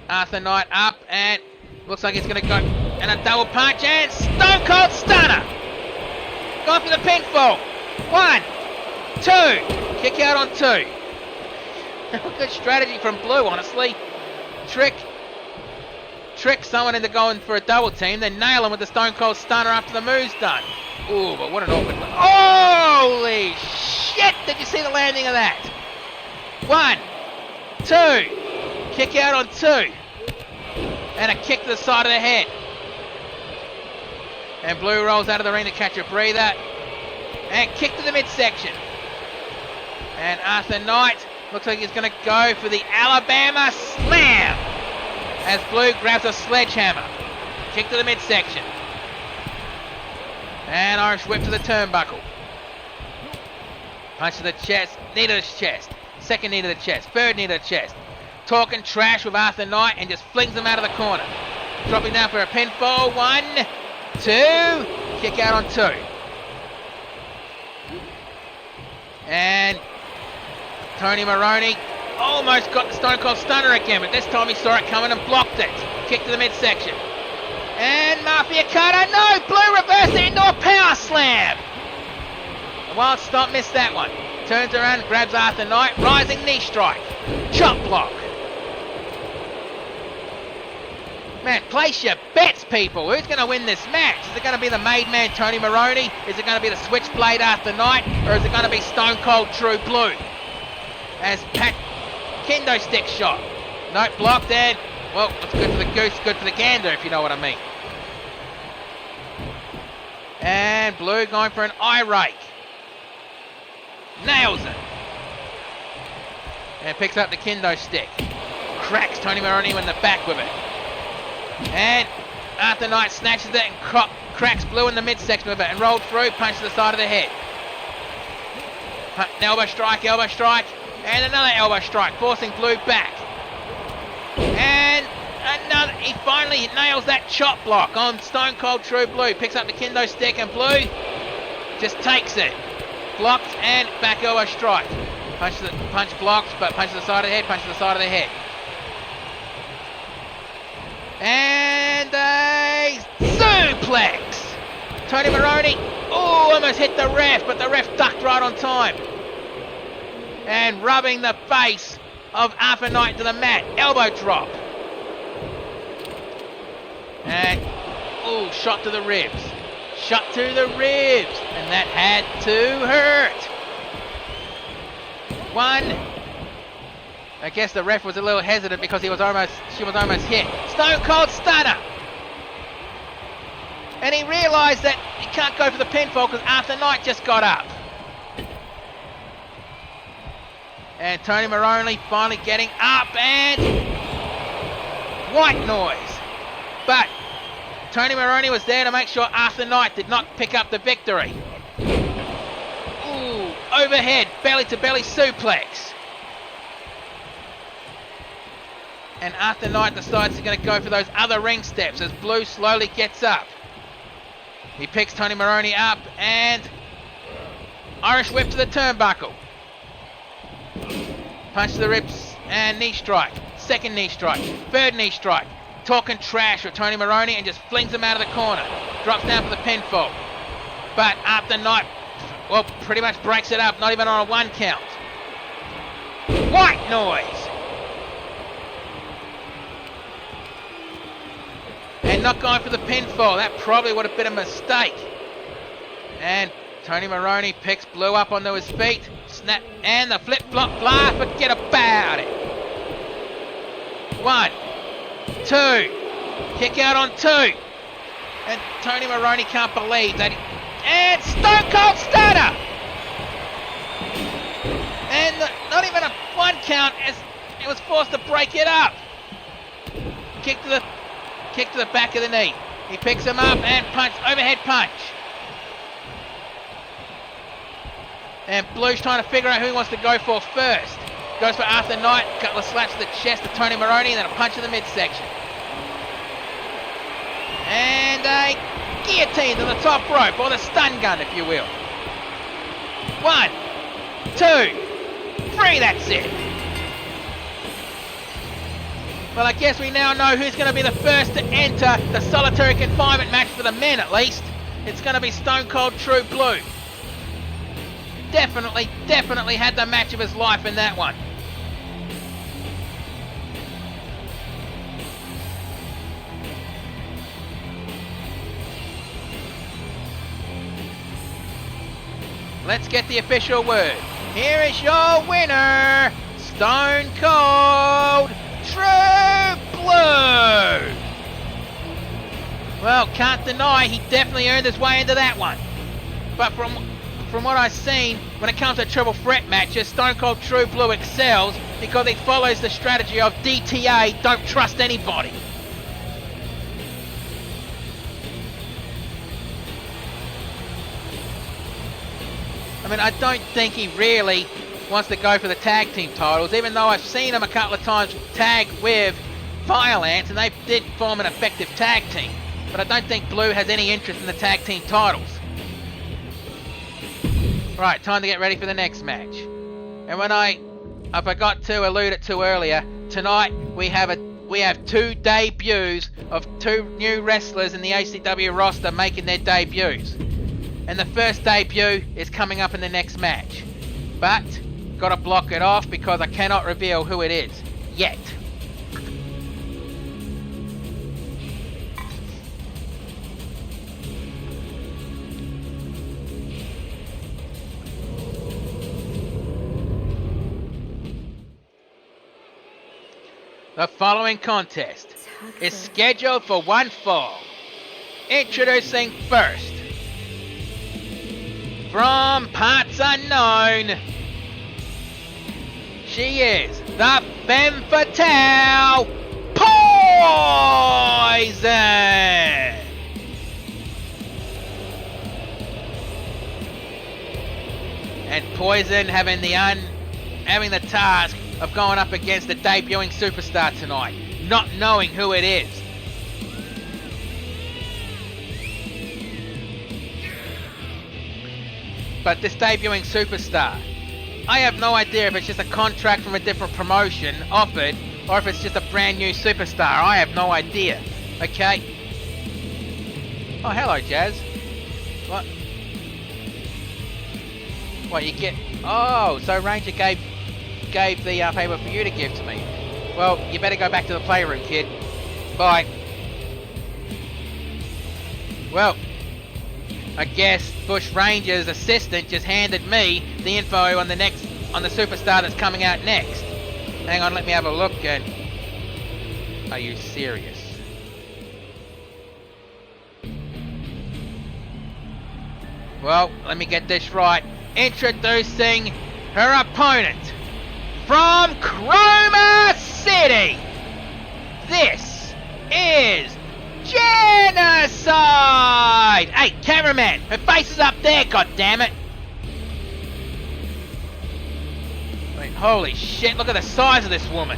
Arthur Knight up, and looks like he's going to go and a double punch and Stone Cold Stunner. Going for the pinfall. 1, 2. Kick out on 2. Good strategy from Blue, honestly. Trick trick someone into going for a double team, then nail him with the Stone Cold Stunner after the move's done. Ooh, but what an awkward... Holy shit! Did you see the landing of that? 1, 2. Kick out on 2. And a kick to the side of the head. And Blue rolls out of the ring to catch a breather. And kick to the midsection. And Arthur Knight looks like he's going to go for the Alabama Slam. As Blue grabs a sledgehammer. Kick to the midsection. And Irish whip to the turnbuckle. Punch to the chest. Knee to the chest. Second knee to the chest. Third knee to the chest. Talking trash with Arthur Knight and just flings him out of the corner. Dropping down for a pinfall. 1, 2. Kick out on 2. And Tony Maroney almost got the Stone Cold Stunner again, but this time he saw it coming and blocked it. Kick to the midsection. And Mafia Cutter, no! Blue reversed it into a power slam! The Wild Stomp missed that one. Turns around, grabs Arthur Knight, rising knee strike. Chop block. Man, place your bets, people. Who's going to win this match? Is it going to be the made man Tony Maroney? Is it going to be the Switchblade Arthur Knight? Or is it going to be Stone Cold True Blue? As Pat Kendo stick shot. Nope, blocked and, well, it's good for the goose, good for the gander, if you know what I mean. And Blue going for an eye rake. Nails it. And picks up the kendo stick. Cracks Tony Maroney in the back with it. And Arthur Knight snatches it and cracks Blue in the midsection with it and rolled through, punch to the side of the head. Elbow strike, and another elbow strike, forcing Blue back. And another, he finally nails that chop block on Stone Cold True Blue. Picks up the kendo stick and Blue just takes it. Blocks and back elbow strike. Punch blocks, but punch to the side of the head, punch to the side of the head. And a suplex! Tony Maroney, almost hit the ref, but the ref ducked right on time. And rubbing the face of Arthur Knight to the mat. Elbow drop. And, shot to the ribs. Shot to the ribs. And that had to hurt. 1. I guess the ref was a little hesitant because she was almost hit. Stone Cold Stunner. And he realised that he can't go for the pinfall because Arthur Knight just got up. And Tony Maroney finally getting up and white noise. But Tony Maroney was there to make sure Arthur Knight did not pick up the victory. Overhead, belly to belly suplex. And Arthur Knight decides he's going to go for those other ring steps as Blue slowly gets up. He picks Tony Maroney up and Irish whip to the turnbuckle. Punch to the ribs and knee strike. Second knee strike. Third knee strike. Talking trash with Tony Maroney and just flings him out of the corner. Drops down for the pinfall. But Arthur Knight, well, pretty much breaks it up. Not even on a 1 count. White noise. And not going for the pinfall. That probably would have been a mistake. And Tony Maroney picks Blue up onto his feet. Snap and the flip-flop blast. Forget about it. 1, 2. Kick out on 2. And Tony Maroney can't believe that. And Stone Cold Stunner. And not even a 1 count as it was forced to break it up. Kick to the back of the knee. He picks him up and overhead punch. And Blue's trying to figure out who he wants to go for first. Goes for Arthur Knight, a couple of slaps to the chest of Tony Maroney, and then a punch in the midsection. And a guillotine to the top rope, or the stun gun, if you will. 1, 2, 3, that's it. Well, I guess we now know who's going to be the first to enter the solitary confinement match for the men, at least. It's going to be Stone Cold True Blue. Definitely had the match of his life in that one. let's get the official word. Here is your winner, Stone Cold True Blue. Well, can't deny he definitely earned his way into that one. But from what I've seen, when it comes to triple threat matches, Stone Cold True Blue excels because he follows the strategy of DTA, don't trust anybody. I mean, I don't think he really wants to go for the tag team titles, even though I've seen him a couple of times tag with Violence, and they did form an effective tag team. But I don't think Blue has any interest in the tag team titles. Right, time to get ready for the next match. And when I forgot to allude it to earlier, tonight we have two debuts of two new wrestlers in the ACW roster making their debuts. And the first debut is coming up in the next match. But, gotta block it off because I cannot reveal who it is. Yet. The following contest is scheduled for one fall. Introducing first, from parts unknown, she is the femme fatale, Poison! And Poison having the task of going up against the debuting superstar tonight, not knowing who it is. But this debuting superstar, I have no idea if it's just a contract from a different promotion offered, or if it's just a brand new superstar. I have no idea. Okay? Oh, hello, Jazz. What? What, you get... Oh, so Ranger gave the paper for you to give to me. Well, you better go back to the playroom, kid. Bye. Well, I guess Bush Ranger's assistant just handed me the info on the superstar that's coming out next. Hang on, let me have a look. And are you serious? Well, let me get this right. Introducing her opponent from Chroma City. This is Genocide! Hey, cameraman, her face is up there, goddammit! Wait, holy shit, look at the size of this woman.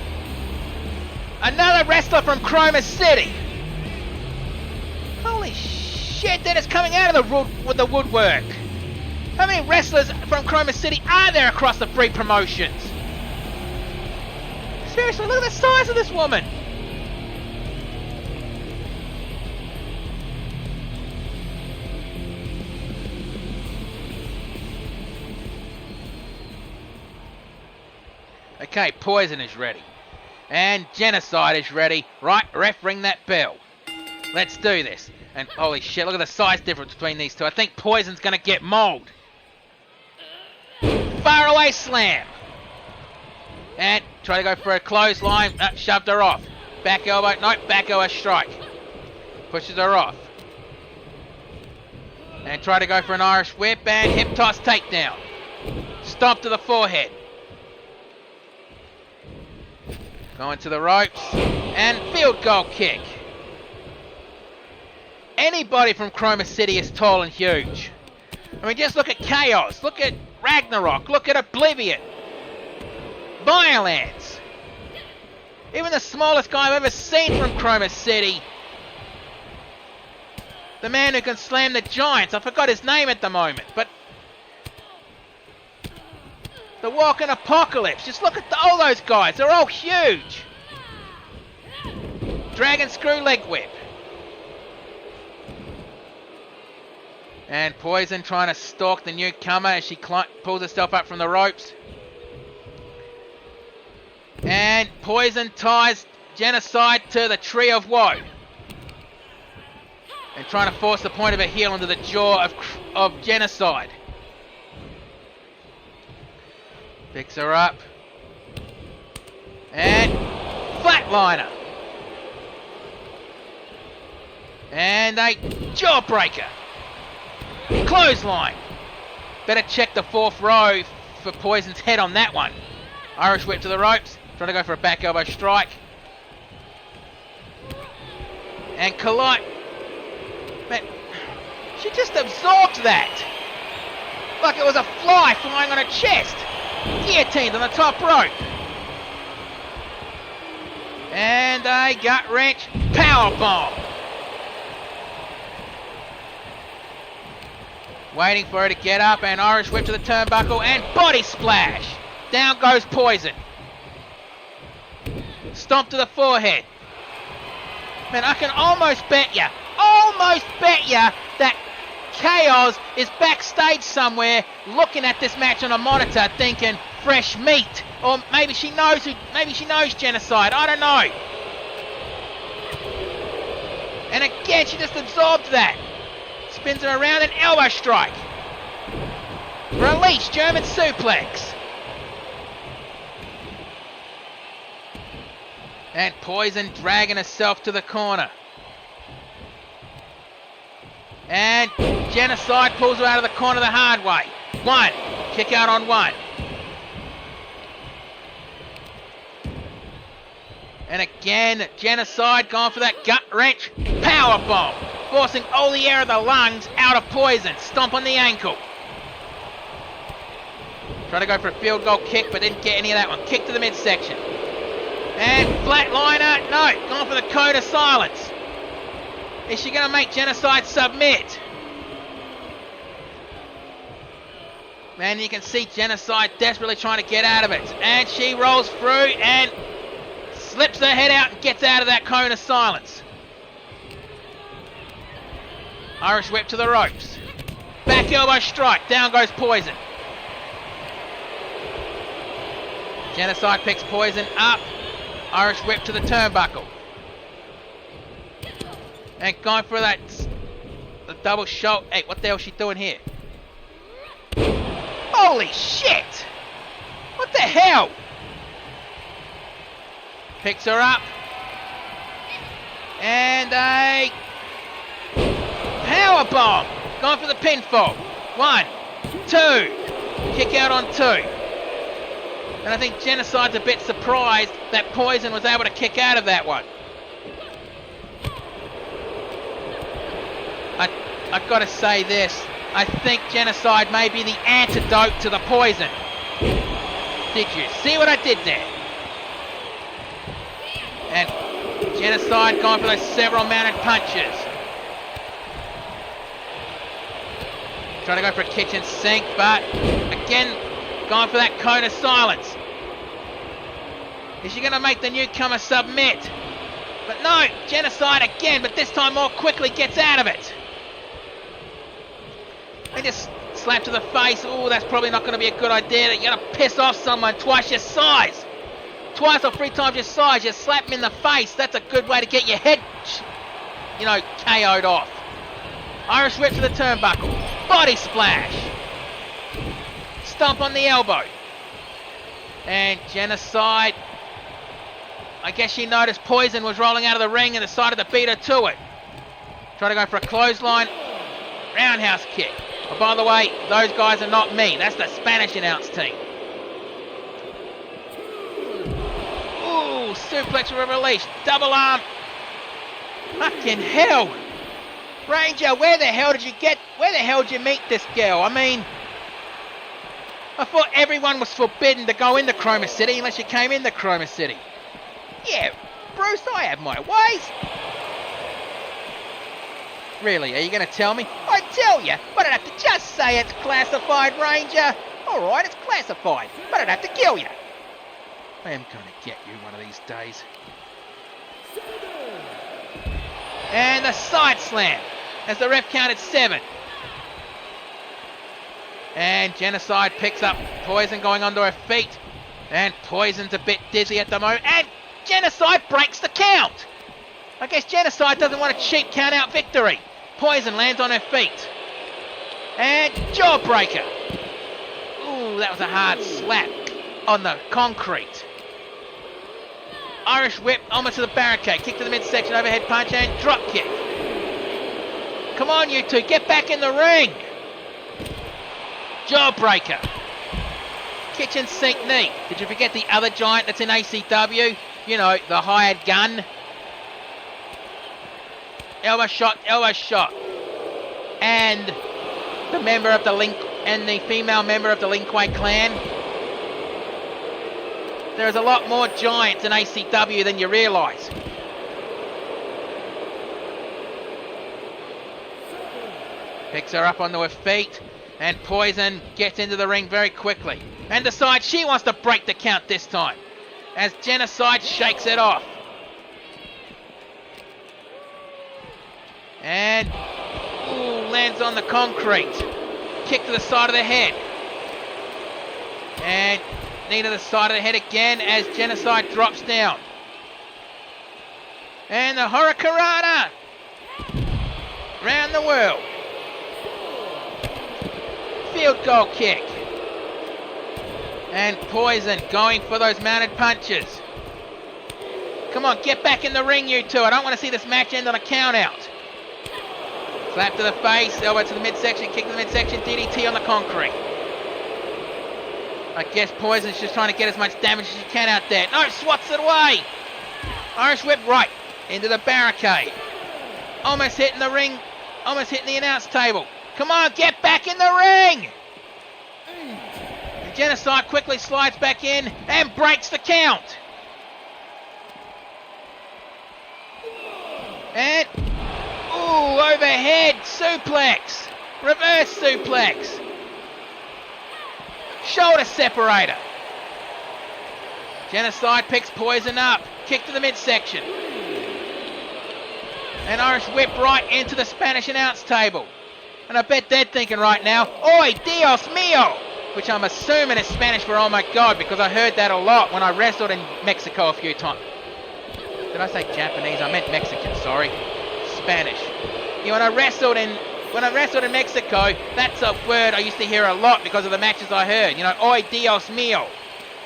Another wrestler from Chroma City! Holy shit, that is coming out of the woodwork! How many wrestlers from Chroma City are there across the three promotions? Seriously, look at the size of this woman! Okay, Poison is ready. And Genocide is ready. Right, ref, ring that bell. Let's do this. And holy shit, look at the size difference between these two. I think Poison's gonna get mauled. Far away slam. And try to go for a clothesline. Shoved her off. Back elbow. Nope, back elbow strike. Pushes her off. And try to go for an Irish whip and hip toss takedown. Stomp to the forehead. Going to the ropes. And field goal kick. Anybody from Chroma City is tall and huge. I mean, just look at Chaos. Look at Ragnarok. Look at Oblivion. Violence. Even the smallest guy I've ever seen from Chroma City. The man who can slam the Giants. I forgot his name at the moment, but... The Walking Apocalypse. Just look at all those guys. They're all huge. Dragon Screw Leg Whip. And Poison trying to stalk the newcomer as she pulls herself up from the ropes. And Poison ties Genocide to the Tree of Woe. And trying to force the point of a heel into the jaw of Genocide. Picks her up. And flatliner. And a jawbreaker. Clothesline. Better check the fourth row for Poison's head on that one. Irish whip to the ropes. Trying to go for a back elbow strike. And collide. Man, she just absorbed that. Like it was a fly flying on her chest. Guillotined on the top rope. And a gut wrench powerbomb. Waiting for her to get up, and Irish whip to the turnbuckle and body splash. Down goes Poison. Stomp to the forehead. Man, I can almost bet you that Chaos is backstage somewhere looking at this match on a monitor thinking fresh meat. Or maybe she knows Genocide. I don't know. And again, she just absorbed that. Spins her around, an elbow strike. Release, German suplex. And Poison dragging herself to the corner. And Genocide pulls her out of the corner the hard way. One. Kick out on one. And again, Genocide going for that gut wrench powerbomb. Forcing all the air of the lungs out of Poison. Stomp on the ankle. Trying to go for a field goal kick, but didn't get any of that one. Kick to the midsection. And flatliner. No, going for the code of silence. Is she going to make Genocide submit? Man, you can see Genocide desperately trying to get out of it. And she rolls through and slips her head out and gets out of that cone of silence. Irish whip to the ropes. Back elbow strike. Down goes Poison. Genocide picks Poison up. Irish whip to the turnbuckle. And going for the double shot. Hey, what the hell is she doing here? Holy shit! What the hell? Picks her up. And a powerbomb. Going for the pinfall. 1, 2. Kick out on 2. And I think Genocide's a bit surprised that Poison was able to kick out of that one. I've got to say this. I think Genocide may be the antidote to the Poison. Did you see what I did there? And Genocide going for those several mounted punches. Trying to go for a kitchen sink, but again, going for that cone of silence. Is she going to make the newcomer submit? But no, Genocide again, but this time more quickly gets out of it. They just slap to the face. Oh, that's probably not going to be a good idea. You're going to piss off someone twice your size. Twice or 3 times your size. You slap them in the face. That's a good way to get your head, KO'd off. Irish whip to the turnbuckle. Body splash. Stomp on the elbow. And Genocide, I guess she noticed Poison was rolling out of the ring and decided to beat her to it. Trying to go for a clothesline. Roundhouse kick. Oh, by the way, those guys are not me. That's the Spanish announce team. Ooh, suplex with a release. Double arm. Fucking hell. Ranger, where the hell did you meet this girl? I mean, I thought everyone was forbidden to go into Chroma City unless you came into Chroma City. Yeah, Bruce, I have my ways. Really, are you going to tell me? I tell you, but I'd have to just say it's classified, Ranger. All right, it's classified, but I'd have to kill you. I am going to get you one of these days. And the side slam as the ref counted 7. And Genocide picks up Poison going onto her feet. And Poison's a bit dizzy at the moment. And Genocide breaks the count. I guess Genocide doesn't want a cheap count-out victory. Poison lands on her feet. And jawbreaker. Ooh, that was a hard slap. on the concrete. Irish whip almost to the barricade. Kick to the midsection, overhead punch and drop kick. Come on, you two, get back in the ring. Jawbreaker. Kitchen sink knee. Did you forget the other giant that's in ACW? You know, the hired gun. Elbow shot, elbow shot. And the member of the female member of the Lin Kuei clan. There's a lot more giants in ACW than you realise. Picks her up onto her feet, and Poison gets into the ring very quickly and decides she wants to break the count this time as Genocide shakes it off. And lands on the concrete. Kick to the side of the head. And knee to the side of the head again as Genocide drops down. And the Hurricanrana round the world. Field goal kick. And Poison going for those mounted punches. Come on, get back in the ring, you two. I don't want to see this match end on a count out. Slap to the face, elbow to the midsection, kick to the midsection, DDT on the concrete. I guess Poison's just trying to get as much damage as she can out there. No, swats it away. Irish whip right into the barricade. Almost hitting the ring, almost hitting the announce table. Come on, get back in the ring. And Genocide quickly slides back in and breaks the count. And, overhead suplex. Reverse suplex. Shoulder separator. Genocide picks Poison up. Kick to the midsection. And Irish whip right into the Spanish announce table. And I bet they're thinking right now, Oi, Dios mío! Which I'm assuming is Spanish for oh my God, because I heard that a lot when I wrestled in Mexico a few times. Did I say Japanese? I meant Mexican, sorry. Spanish. Yeah, when I wrestled in Mexico, that's a word I used to hear a lot because of the matches I heard. You know, Oi, Dios mío!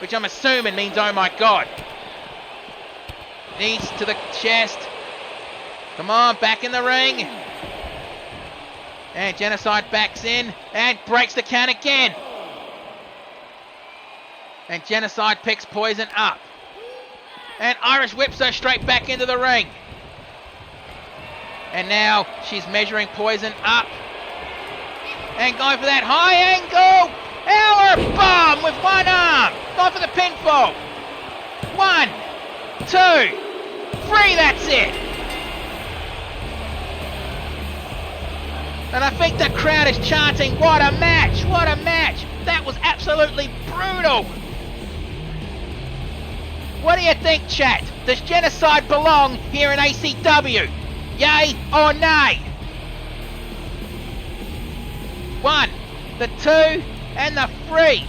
Which I'm assuming means oh my God. Knees to the chest. Come on, back in the ring. And Genocide backs in and breaks the count again. And Genocide picks Poison up. And Irish whips her straight back into the ring. And now she's measuring Poison up. And going for that high angle hour bomb with one arm. Going for the pinfall. 1, 2, 3, that's it. And I think the crowd is chanting, what a match, what a match. That was absolutely brutal. What do you think, chat? Does Genocide belong here in ACW? Yay or nay? 1, the 2, and the 3.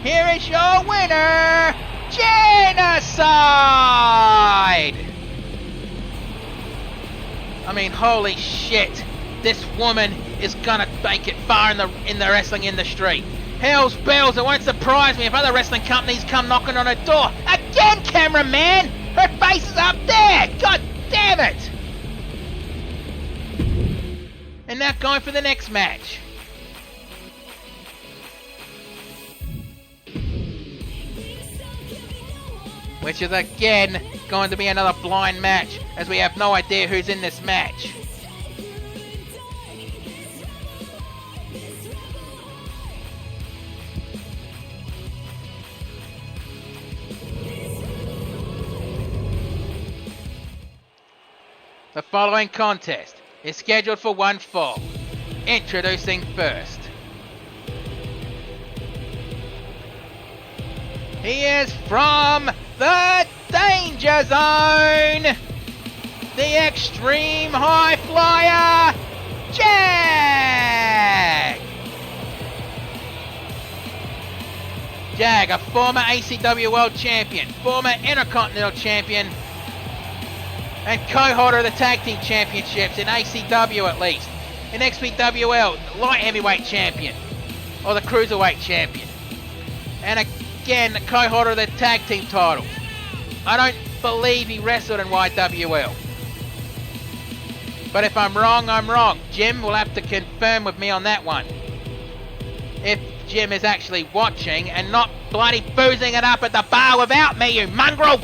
Here is your winner, Genocide! I mean, holy shit. This woman is gonna make it far in the wrestling industry. Hell's bells, it won't surprise me if other wrestling companies come knocking on her door. Again, cameraman! Her face is up there! God damn it! And now going for the next match. Which is again going to be another blind match, as we have no idea who's in this match. The following contest is scheduled for one fall. Introducing first. He is from the Danger Zone, the Extreme High Flyer, Jag! Jag, a former ACW World Champion, former Intercontinental Champion, and co-holder of the Tag Team Championships in ACW at least. In XPWL, Light Heavyweight Champion, or the Cruiserweight Champion. And again the co-holder of the tag team titles. I don't believe he wrestled in YWL. But if I'm wrong, I'm wrong. Jim will have to confirm with me on that one. If Jim is actually watching and not bloody boozing it up at the bar without me, you mongrel!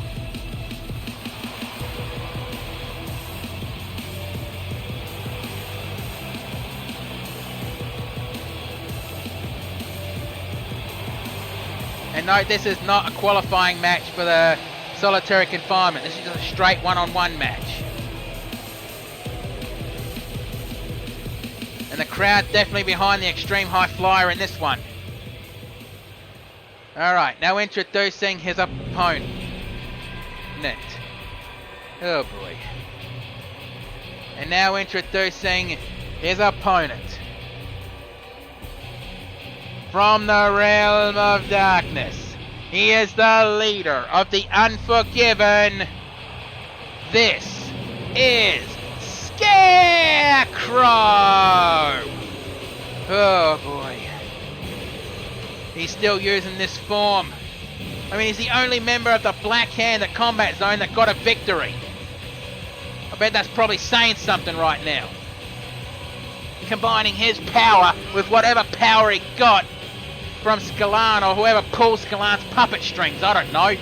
And note, this is not a qualifying match for the solitary confinement. This is just a straight one-on-one match. And the crowd definitely behind the Extreme High Flyer in this one. Alright, now introducing his opponent. Oh boy. And now introducing his opponent. From the realm of darkness, he is the leader of the Unforgiven. This is Scarecrow! Oh boy. He's still using this form. I mean, he's the only member of the Black Hand at Combat Zone that got a victory. I bet that's probably saying something right now. Combining his power with whatever power he got from Scalan or whoever pulls Scalan's puppet strings, I don't know.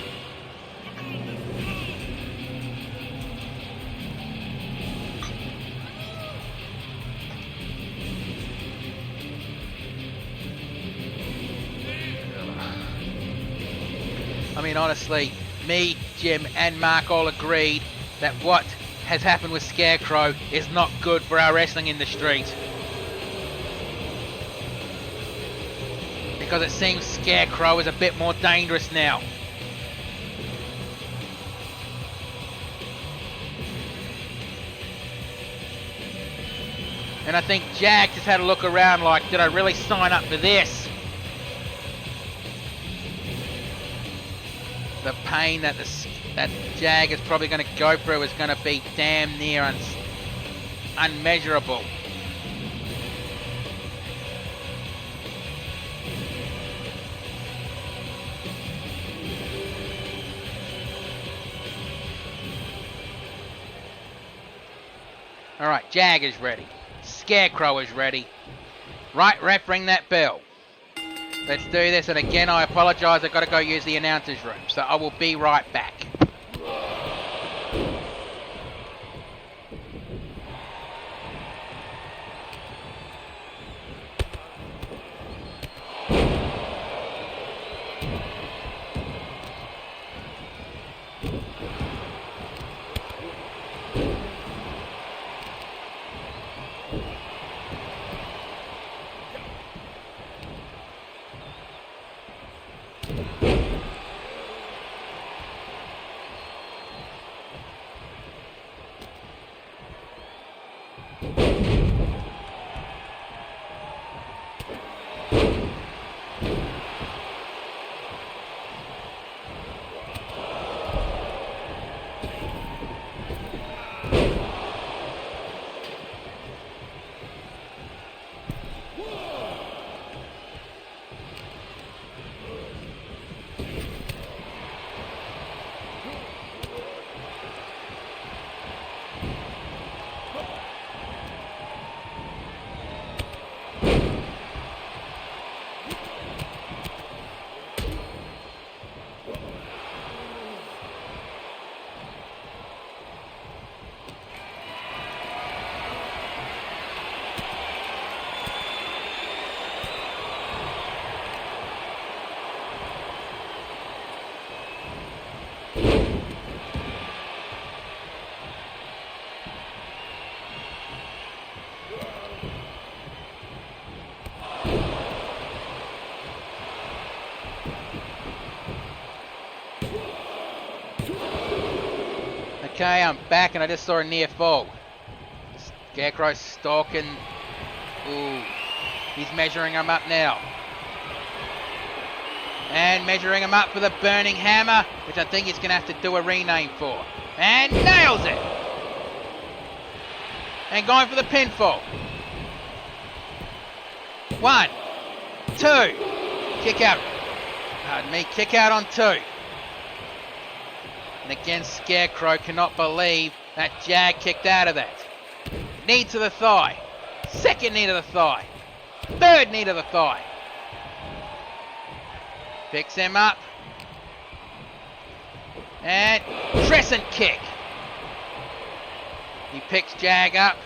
I mean, honestly, me, Jim and Mark all agreed that what has happened with Scarecrow is not good for our wrestling industry. Because it seems Scarecrow is a bit more dangerous now. And I think Jag just had a look around like, did I really sign up for this? The pain that that Jag is probably going to go through is going to be damn near unmeasurable. Alright, Jag is ready. Scarecrow is ready. Right, ref, ring that bell. Let's do this, and again, I apologise, I've got to go use the announcer's room, so I will be right back. Okay, I'm back and I just saw a near fall. Scarecrow stalking. Ooh. He's measuring him up now. And measuring him up for the Burning Hammer, which I think he's going to have to do a rename for. And nails it! And going for the pinfall. 1, 2. Kick out. Pardon me, kick out on 2. And again, Scarecrow cannot believe that Jag kicked out of that. Knee to the thigh. Second knee to the thigh. Third knee to the thigh. Picks him up. And crescent kick. He picks Jag up.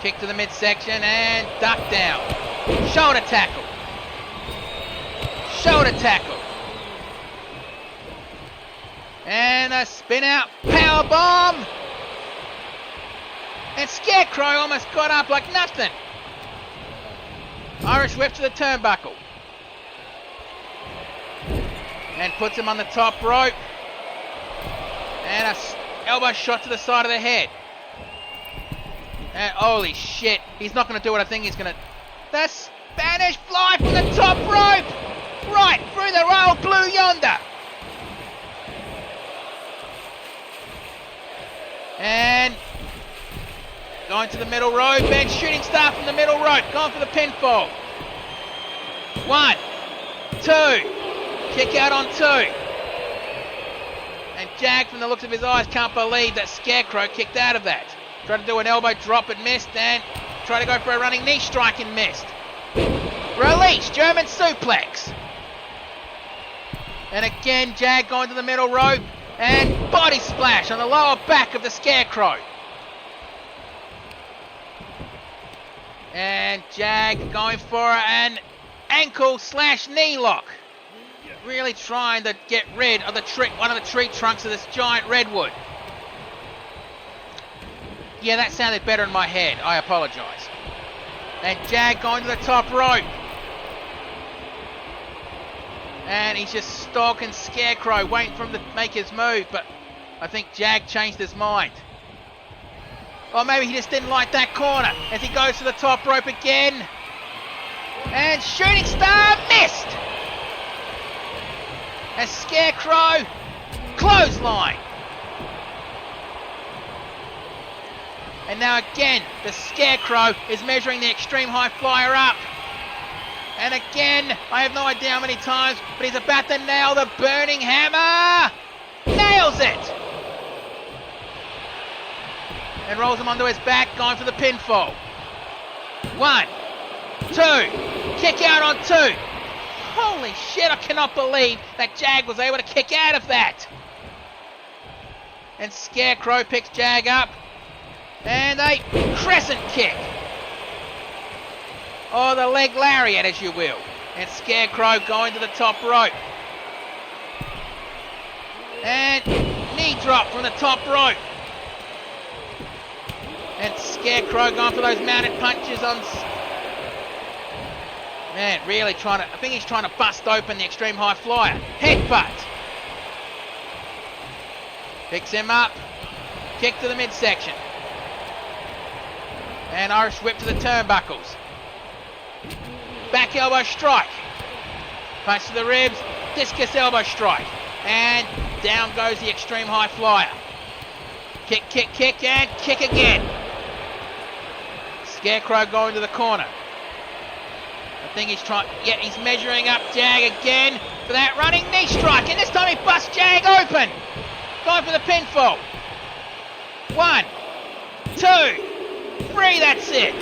Kick to the midsection and duck down. Shoulder tackle. Shoulder tackle. And a spin out power bomb. And Scarecrow almost got up like nothing. Irish whip to the turnbuckle. And puts him on the top rope. And a elbow shot to the side of the head. And holy shit, he's not going to do what I think he's going to. The Spanish fly from the top rope. Right through the royal blue yonder. And going to the middle rope and shooting star from the middle rope. Going for the pinfall. 1, 2. Kick out on 2. And Jag, from the looks of his eyes, can't believe that Scarecrow kicked out of that. Tried to do an elbow drop and missed, and tried to go for a running knee strike and missed. Release, German suplex. And again, Jag going to the middle rope and body splash on the lower back of the Scarecrow. And Jag going for an ankle / knee lock. Really trying to get rid of one of the tree trunks of this giant redwood. Yeah, that sounded better in my head. I apologise. And Jag going to the top rope. And he's just stalking Scarecrow, waiting for him to make his move. But I think Jag changed his mind. Or maybe he just didn't like that corner as he goes to the top rope again. And shooting star missed. And Scarecrow clothesline. And now again, the Scarecrow is measuring the extreme high flyer up. And again, I have no idea how many times, but he's about to nail the burning hammer. Nails it. And rolls him onto his back, going for the pinfall. 1, 2. Kick out on 2. Holy shit, I cannot believe that Jag was able to kick out of that. And Scarecrow picks Jag up. And a crescent kick. Or the leg lariat, as you will. And Scarecrow going to the top rope. And knee drop from the top rope. And Scarecrow going for those mounted punches on... Man, really trying to... I think he's trying to bust open the extreme high flyer. Headbutt. Picks him up. Kick to the midsection. And Irish whip to the turnbuckles. Back elbow strike. Punch to the ribs. Discus elbow strike. And down goes the extreme high flyer. Kick, kick, kick, and kick again. Scarecrow going to the corner. I think he's trying... Yeah, he's measuring up Jag again for that running knee strike. And this time he busts Jag open. Going for the pinfall. 1, 2... 3, that's it.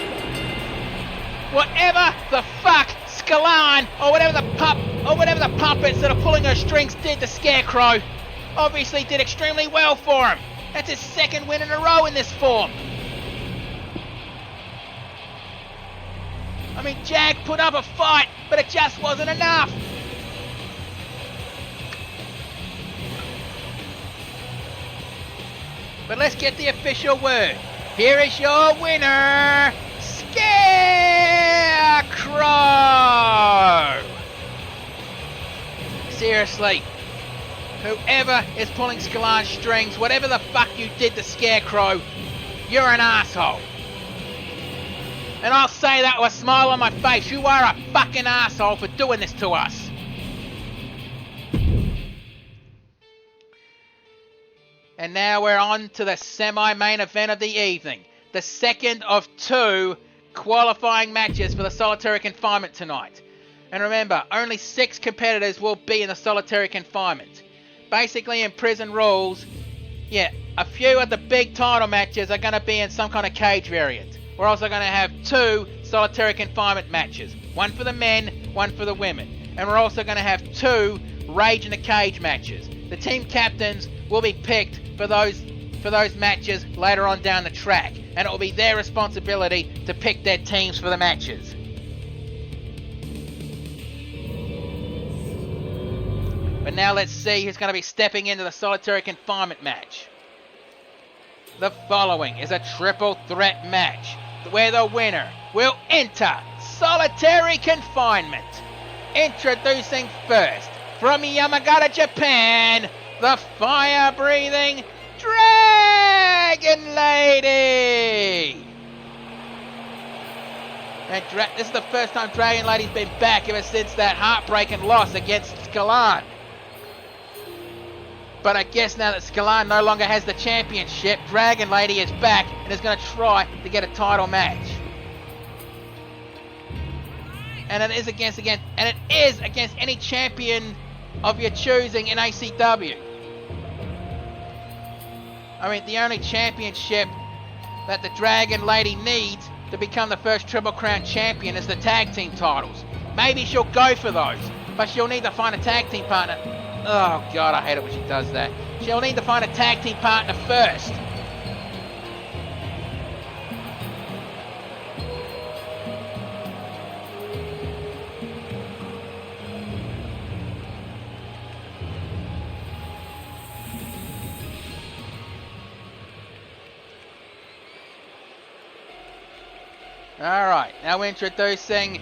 Whatever the fuck Skalan or whatever the puppets that are pulling her strings did to Scarecrow, obviously did extremely well for him. That's his second win in a row in this form. I mean, Jag put up a fight, but it just wasn't enough. But let's get the official word. Here is your winner, Scarecrow! Seriously, whoever is pulling Skalan's strings, whatever the fuck you did to Scarecrow, you're an asshole. And I'll say that with a smile on my face. You are a fucking asshole for doing this to us. And now we're on to the semi-main event of the evening. The second of 2 qualifying matches for the solitary confinement tonight. And remember, only 6 competitors will be in the solitary confinement. Basically, in prison rules, a few of the big title matches are going to be in some kind of cage variant. We're also going to have 2 solitary confinement matches. One for the men, one for the women. And we're also going to have 2 Rage in the Cage matches. The team captains will be picked for those matches later on down the track. And it will be their responsibility to pick their teams for the matches. But now let's see who's going to be stepping into the solitary confinement match. The following is a triple threat match where the winner will enter solitary confinement. Introducing first, from Yamagata, Japan, the fire-breathing Dragon Lady. And this is the first time Dragon Lady's been back ever since that heartbreaking loss against Skalan. But I guess now that Skalan no longer has the championship, Dragon Lady is back and is going to try to get a title match. And it is against any champion of your choosing in ACW. I mean, the only championship that the Dragon Lady needs to become the first Triple Crown champion is the tag team titles. Maybe she'll go for those, but she'll need to find a tag team partner. Oh God, I hate it when she does that. She'll need to find a tag team partner first. Alright, now introducing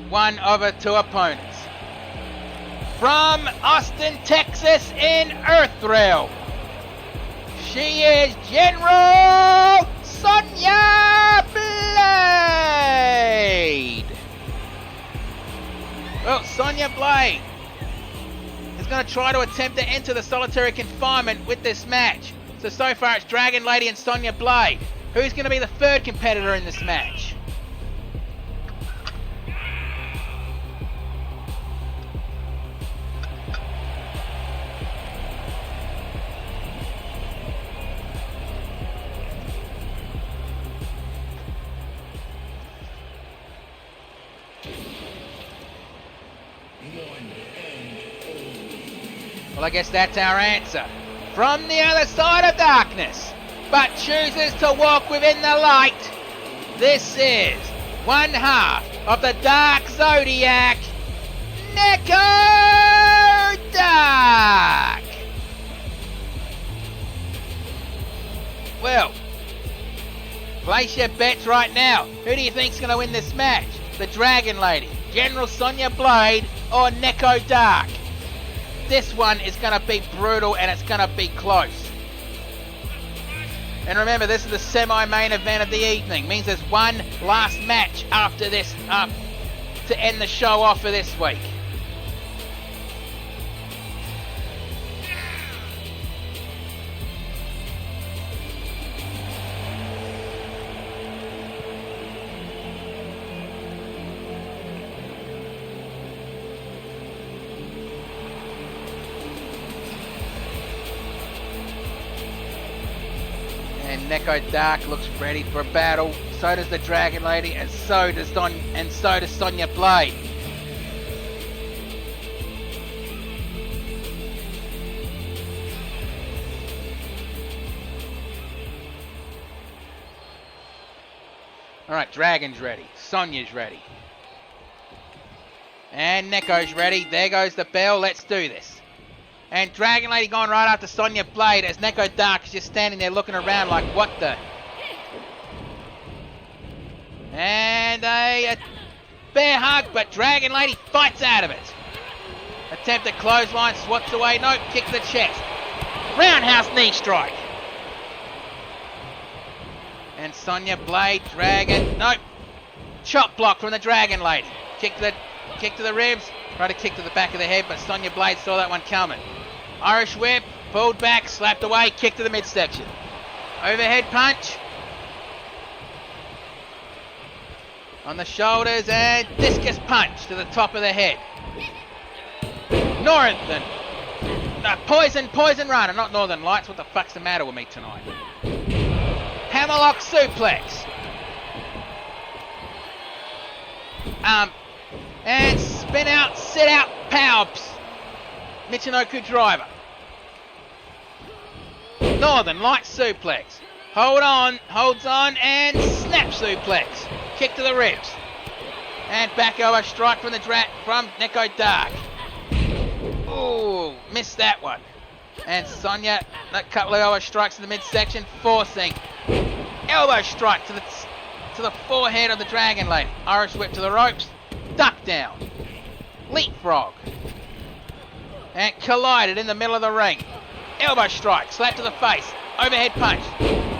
one of her 2 opponents. From Austin, Texas in Earthrealm, she is General Sonya Blade. Well, Sonya Blade is going to try to attempt to enter the solitary confinement with this match. So far it's Dragon Lady and Sonya Blade. Who's going to be the 3rd competitor in this match? Well, I guess that's our answer. From the other side of darkness, but chooses to walk within the light, this is one half of the Dark Zodiac, Neko Dark. Well, place your bets right now. Who do you think's going to win this match? The Dragon Lady, General Sonya Blade, or Neko Dark? This one is going to be brutal and it's going to be close. And remember, this is the semi-main event of the evening. Means there's one last match after this to end the show off for this week. And Neko Dark looks ready for a battle. So does the Dragon Lady, and so does Sonya Blade. Alright, Dragon's ready. Sonya's ready. And Neko's ready. There goes the bell. Let's do this. And Dragon Lady going right after Sonya Blade as Neko Dark is just standing there looking around like, what the? And a bear hug, but Dragon Lady fights out of it. Attempted clothesline, swats away. Nope, kick to the chest. Roundhouse knee strike. And Sonya Blade, Dragon, nope. Chop block from the Dragon Lady. Kick to the ribs. Tried to kick to the back of the head, but Sonya Blade saw that one coming. Irish whip, pulled back, slapped away, kick to the midsection. Overhead punch. On the shoulders and discus punch to the top of the head. Northern. No, Poison Runner, not Northern Lights. What the fuck's the matter with me tonight? Hammerlock suplex. And spin out, sit out, power. Michinoku driver. Northern Lights suplex. Holds on, and snap suplex. Kick to the ribs. And back elbow strike from Neko Dark. Ooh, missed that one. And Sonya, a couple of elbow strikes in the midsection, forcing elbow strike to the forehead of the Dragon Lady. Irish whip to the ropes, duck down, leapfrog, and collided in the middle of the ring. Elbow strike, slap to the face, overhead punch,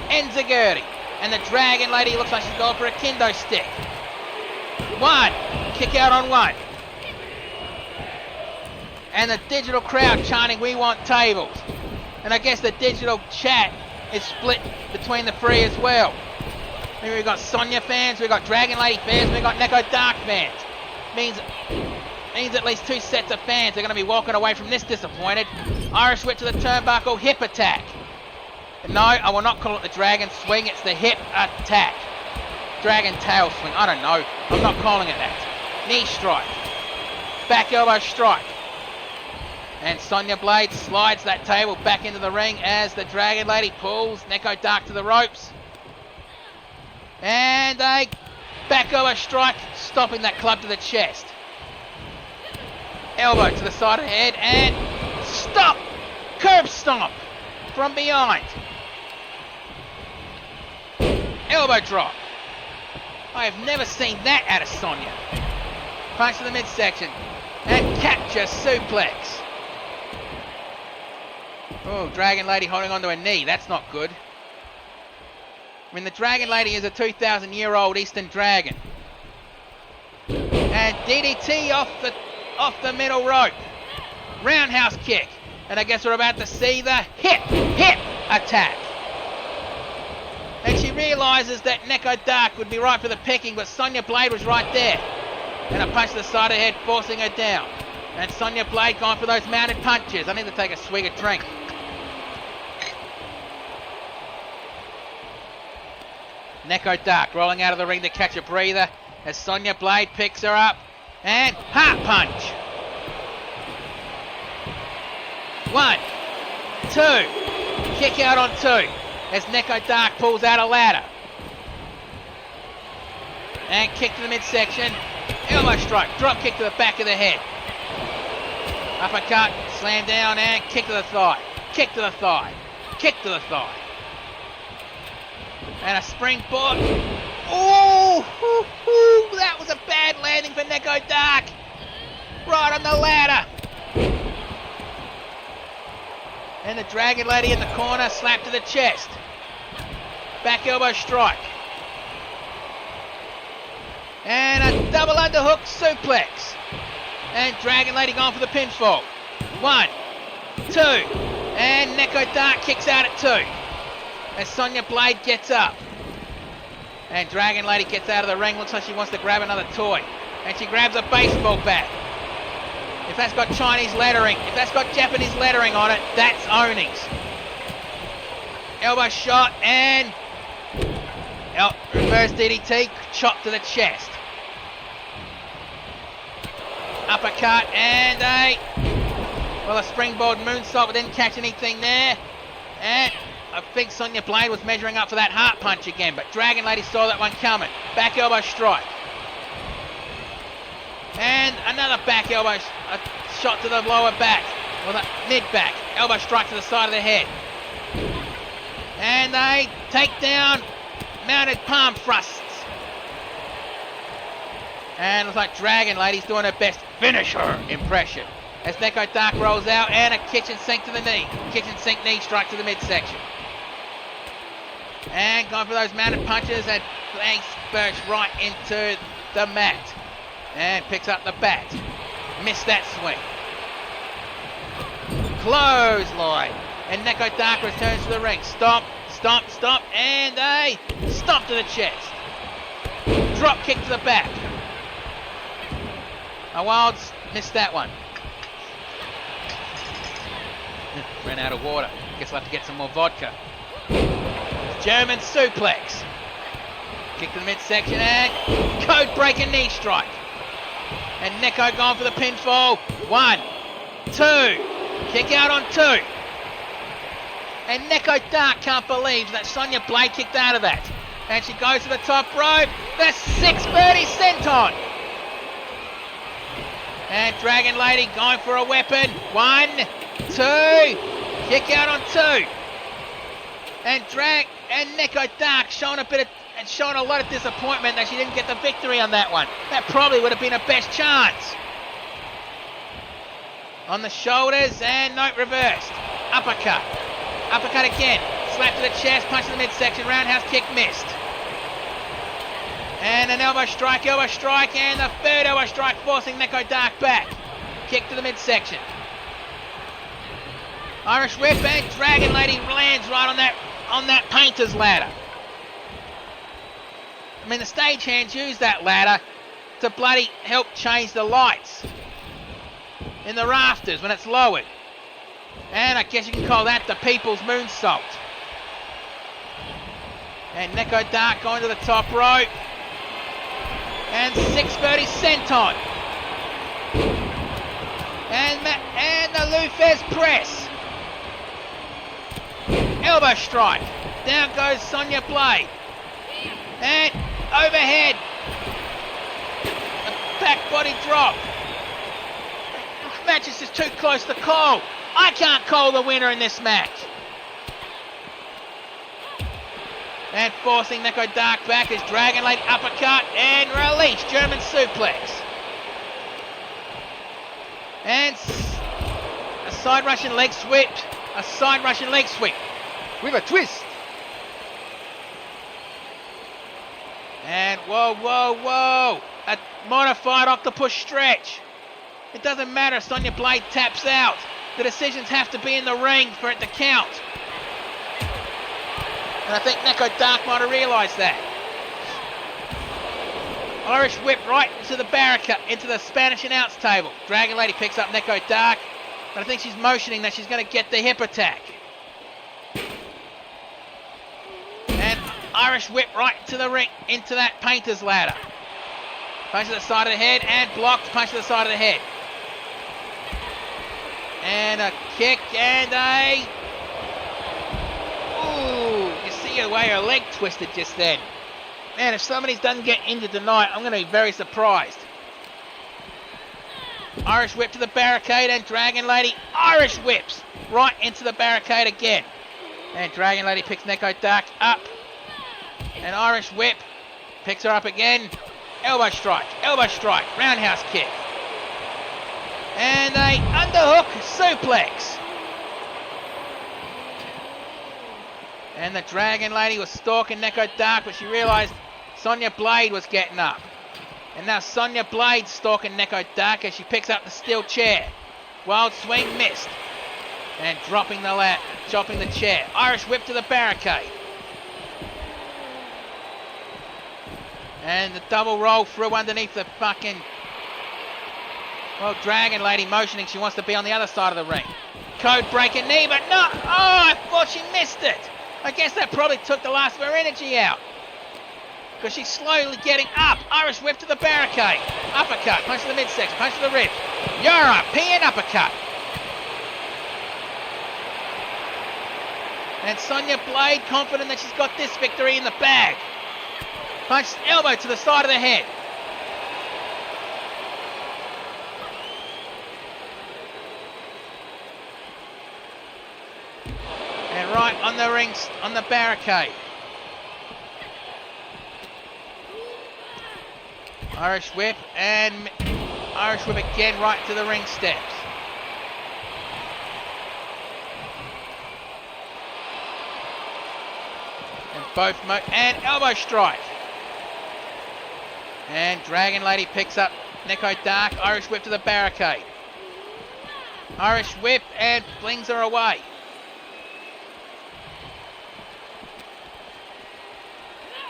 enziguri, and the Dragon Lady looks like she's going for a kendo stick. One, kick out on one. And the digital crowd chanting, "We want tables." And I guess the digital chat is split between the three as well. Maybe we've got Sonya fans, we've got Dragon Lady fans, we've got Neko Dark fans. Means at least two sets of fans are going to be walking away from this disappointed. Irish whip to the turnbuckle, hip attack. No, I will not call it the Dragon Swing, it's the hip attack. Dragon Tail Swing, I don't know. I'm not calling it that. Knee strike. Back elbow strike. And Sonya Blade slides that table back into the ring as the Dragon Lady pulls Neko Dark to the ropes. And a back elbow strike, stopping that club to the chest. Elbow to the side of the head and stop! Curb stomp from behind. Elbow drop. I have never seen that out of Sonya. Punch to the midsection and capture suplex. Oh, Dragon Lady holding onto her knee. That's not good. I mean, the Dragon Lady is a 2,000-year-old Eastern Dragon. And DDT off the middle rope. Roundhouse kick. And I guess we're about to see the hip attack. And she realises that Neko Dark would be right for the picking, but Sonya Blade was right there. And a punch to the side of the head, forcing her down. And Sonya Blade going for those mounted punches. I need to take a swig of drink. Neko Dark rolling out of the ring to catch a breather as Sonya Blade picks her up. And heart punch. 1, 2. Kick out on 2 as Neko Dark pulls out a ladder. And kick to the midsection. Elbow strike. Drop kick to the back of the head. Uppercut. Slam down and kick to the thigh. Kick to the thigh. Kick to the thigh. And a springboard. Oh, that was a bad landing for Neko Dark. Right on the ladder. And the Dragon Lady in the corner, slap to the chest. Back elbow strike. And a double underhook suplex. And Dragon Lady going for the pinfall. 1, 2. And Neko Dark kicks out at 2. As Sonya Blade gets up. And Dragon Lady gets out of the ring. Looks like she wants to grab another toy. And she grabs a baseball bat. If that's got Chinese lettering, if that's got Japanese lettering on it, that's Oni's. Elbow shot and reverse DDT, chop to the chest. Uppercut and a springboard moonsault, but didn't catch anything there. And I think Sonya Blade was measuring up for that heart punch again, but Dragon Lady saw that one coming. Back elbow strike. And another back elbow, a shot to the lower back, or the mid back. Elbow strike to the side of the head. And they take down mounted palm thrusts. And looks like Dragon Lady's doing her best finisher impression. As Neko Dark rolls out and a kitchen sink to the knee. Kitchen sink knee strike to the midsection. And going for those mounted punches and face burst right into the mat. And picks up the bat. Missed that swing. Clothesline. And Neko Dark returns to the ring. Stomp, stomp, stomp, and a stomp to the chest. drop kick to the back. Wilds missed that one. Ran out of water. Guess we'll have to get some more vodka. German suplex. Kick to the midsection and code breaker knee strike. And Neko going for the pinfall. 1, 2. Kick out on 2. And Neko Dark can't believe that Sonya Blade kicked out of that. And she goes to the top rope. The 630 senton. And Dragon Lady going for a weapon. 1, 2. Kick out on 2. And Neko Dark showing a lot of disappointment that she didn't get the victory on that one. That probably would have been her best chance. On the shoulders and note reversed. Uppercut. Uppercut again. Slap to the chest, punch to the midsection, roundhouse kick missed. And an elbow strike, and the third elbow strike forcing Neko Dark back. Kick to the midsection. Irish whip and Dragon Lady lands right on that painter's ladder. I mean, the stagehands use that ladder to bloody help change the lights in the rafters when it's lowered. And I guess you can call that the people's moonsault. And Neko Dark going to the top rope. And 630 senton. And the Lufez press. Elbow strike. Down goes Sonya Blade. And overhead. A back body drop. The match is just too close to call. I can't call the winner in this match. And forcing Neko Dark back is Dragon Lady uppercut and release. German suplex. And a side Russian leg sweep. A side Russian leg sweep. With a twist. And whoa, whoa, whoa. A modified octopus stretch. It doesn't matter. Sonya Blade taps out. The decisions have to be in the ring for it to count. And I think Neko Dark might have realised that. Irish whip right into the barricade, into the Spanish announce table. Dragon Lady picks up Neko Dark, but I think she's motioning that she's going to get the hip attack. And Irish whip right to the ring, into that painter's ladder. Punch to the side of the head and blocked. Punch to the side of the head. And a kick and a... Ooh, you see the way her leg twisted just then. Man, if somebody doesn't get injured tonight, I'm going to be very surprised. Irish whip to the barricade and Dragon Lady Irish whips right into the barricade again. And Dragon Lady picks Neko Dark up. And Irish whip picks her up again. Elbow strike, roundhouse kick. And a underhook suplex. And the Dragon Lady was stalking Neko Dark, but she realised Sonya Blade was getting up. And now Sonya Blade stalking Neko Dark as she picks up the steel chair. Wild swing missed. And dropping the chair. Irish whip to the barricade. And the double roll through underneath the fucking... Well, Dragon Lady motioning she wants to be on the other side of the ring. Code breaker knee, but no! Oh, I thought she missed it! I guess that probably took the last of her energy out. Because she's slowly getting up. Irish whip to the barricade. Uppercut, punch to the midsection, punch to the ribs. European uppercut. And Sonya Blade confident that she's got this victory in the bag. Punch elbow to the side of the head. And right on the ring, on the barricade. Irish whip and Irish whip again right to the ring steps. And and elbow strike. And Dragon Lady picks up Neko Dark, Irish whip to the barricade. Irish whip and flings her away.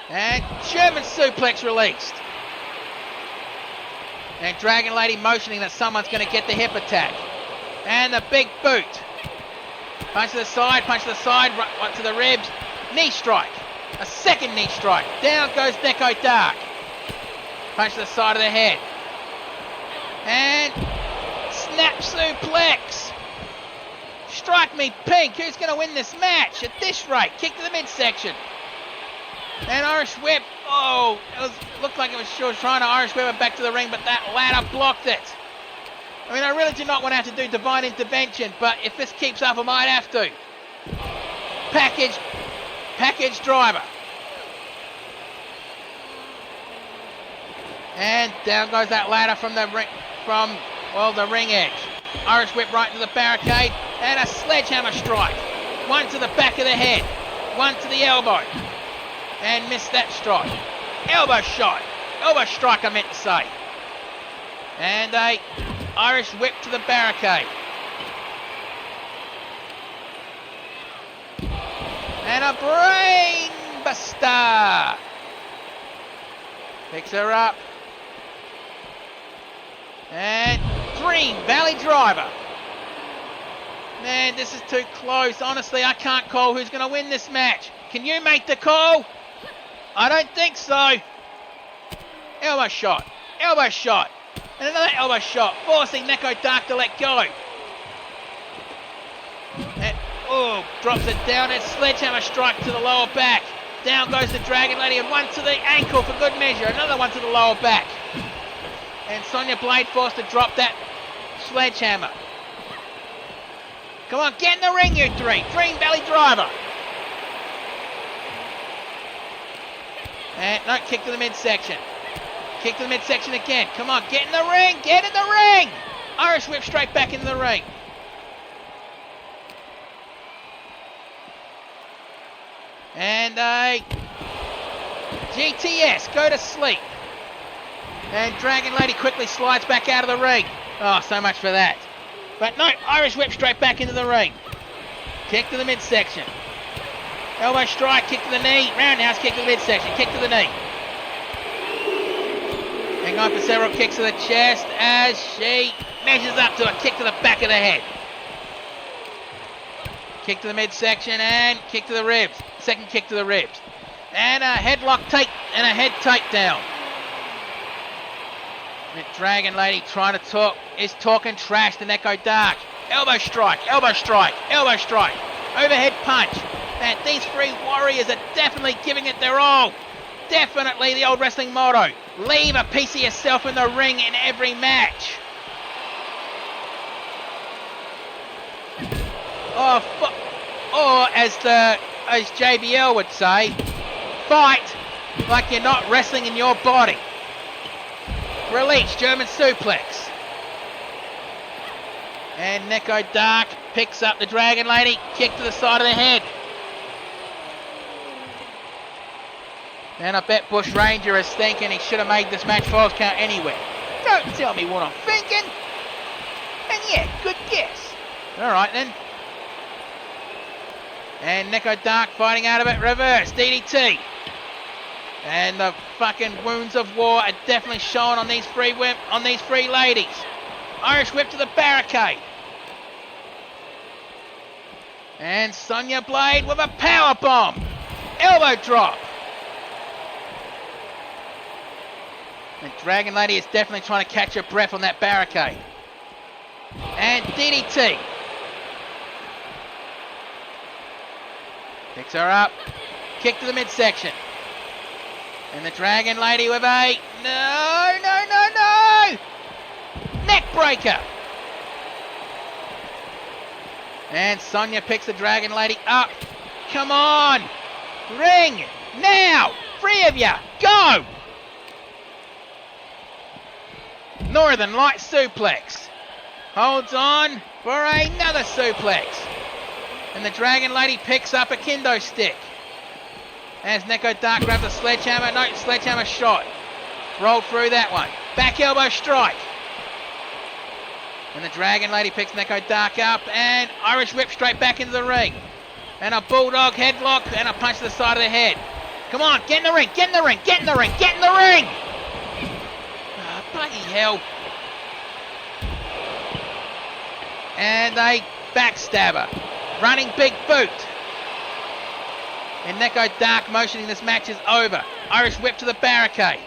And German suplex released. And Dragon Lady motioning that someone's going to get the hip attack. And the big boot. Punch to the side, right to the ribs. Knee strike. A second knee strike. Down goes Neko Dark. Punch to the side of the head. And snap suplex. Strike me pink. Who's going to win this match at this rate? Kick to the midsection. And Irish whip. Oh, looked like she was trying to Irish whip it back to the ring, but that ladder blocked it. I mean, I really do not want to have to do divine intervention, but if this keeps up, I might have to. Package driver. And down goes that ladder from the ring edge. Irish whip right into the barricade, and a sledgehammer strike. One to the back of the head, one to the elbow, and missed that strike. Elbow strike I meant to say. And a Irish whip to the barricade. And a brain buster. Picks her up. And Green Valley driver. Man, this is too close. Honestly, I can't call who's going to win this match. Can you make the call? I don't think so. Elbow shot. And another elbow shot, forcing Neko Dark to let go. And, drops it down, and sledgehammer strike to the lower back. Down goes the Dragon Lady, and one to the ankle for good measure. Another one to the lower back. And Sonya Blade forced to drop that sledgehammer. Come on, get in the ring, you three. Green Valley driver. And no, kick to the midsection. Kick to the midsection again. Come on, get in the ring. Get in the ring. Irish whip straight back into the ring. And a GTS, go to sleep. And Dragon Lady quickly slides back out of the ring. Oh, so much for that. But no, Irish whip straight back into the ring. Kick to the midsection. Elbow strike, kick to the knee. Roundhouse kick to the midsection, kick to the knee. And going for several kicks to the chest as she measures up to a kick to the back of the head. Kick to the midsection and kick to the ribs. Second kick to the ribs. And a headlock take and a head takedown. And Dragon Lady trying to talking trash to Neko Dark. Elbow strike. Overhead punch. And these three warriors are definitely giving it their all. Definitely the old wrestling motto. Leave a piece of yourself in the ring in every match. Or as JBL would say, fight like you're not wrestling in your body. Release, German suplex. And Neko Dark picks up the Dragon Lady, kick to the side of the head. And I bet Bush Ranger is thinking he should have made this match falls count anyway. Don't tell me what I'm thinking. And yeah, good guess. Alright then. And Neko Dark fighting out of it, reverse, DDT. And the fucking wounds of war are definitely showing on these three ladies. Irish whip to the barricade. And Sonya Blade with a power bomb. Elbow drop. And Dragon Lady is definitely trying to catch her breath on that barricade. And DDT. Picks her up. Kick to the midsection. And the Dragon Lady with a... No! Neck breaker. And Sonya picks the Dragon Lady up. Come on. Ring. Now. 3 of you. Go. Northern Light suplex. Holds on for another suplex. And the Dragon Lady picks up a kendo stick. As Neko Dark grabs a sledgehammer. No, sledgehammer shot. Rolled through that one. Back elbow strike. And the Dragon Lady picks Neko Dark up. And Irish whip straight back into the ring. And a bulldog headlock and a punch to the side of the head. Come on, get in the ring, get in the ring, get in the ring, get in the ring! Oh, bloody hell. And a backstabber. Running big boot. And Neko Dark motioning this match is over. Irish whip to the barricade.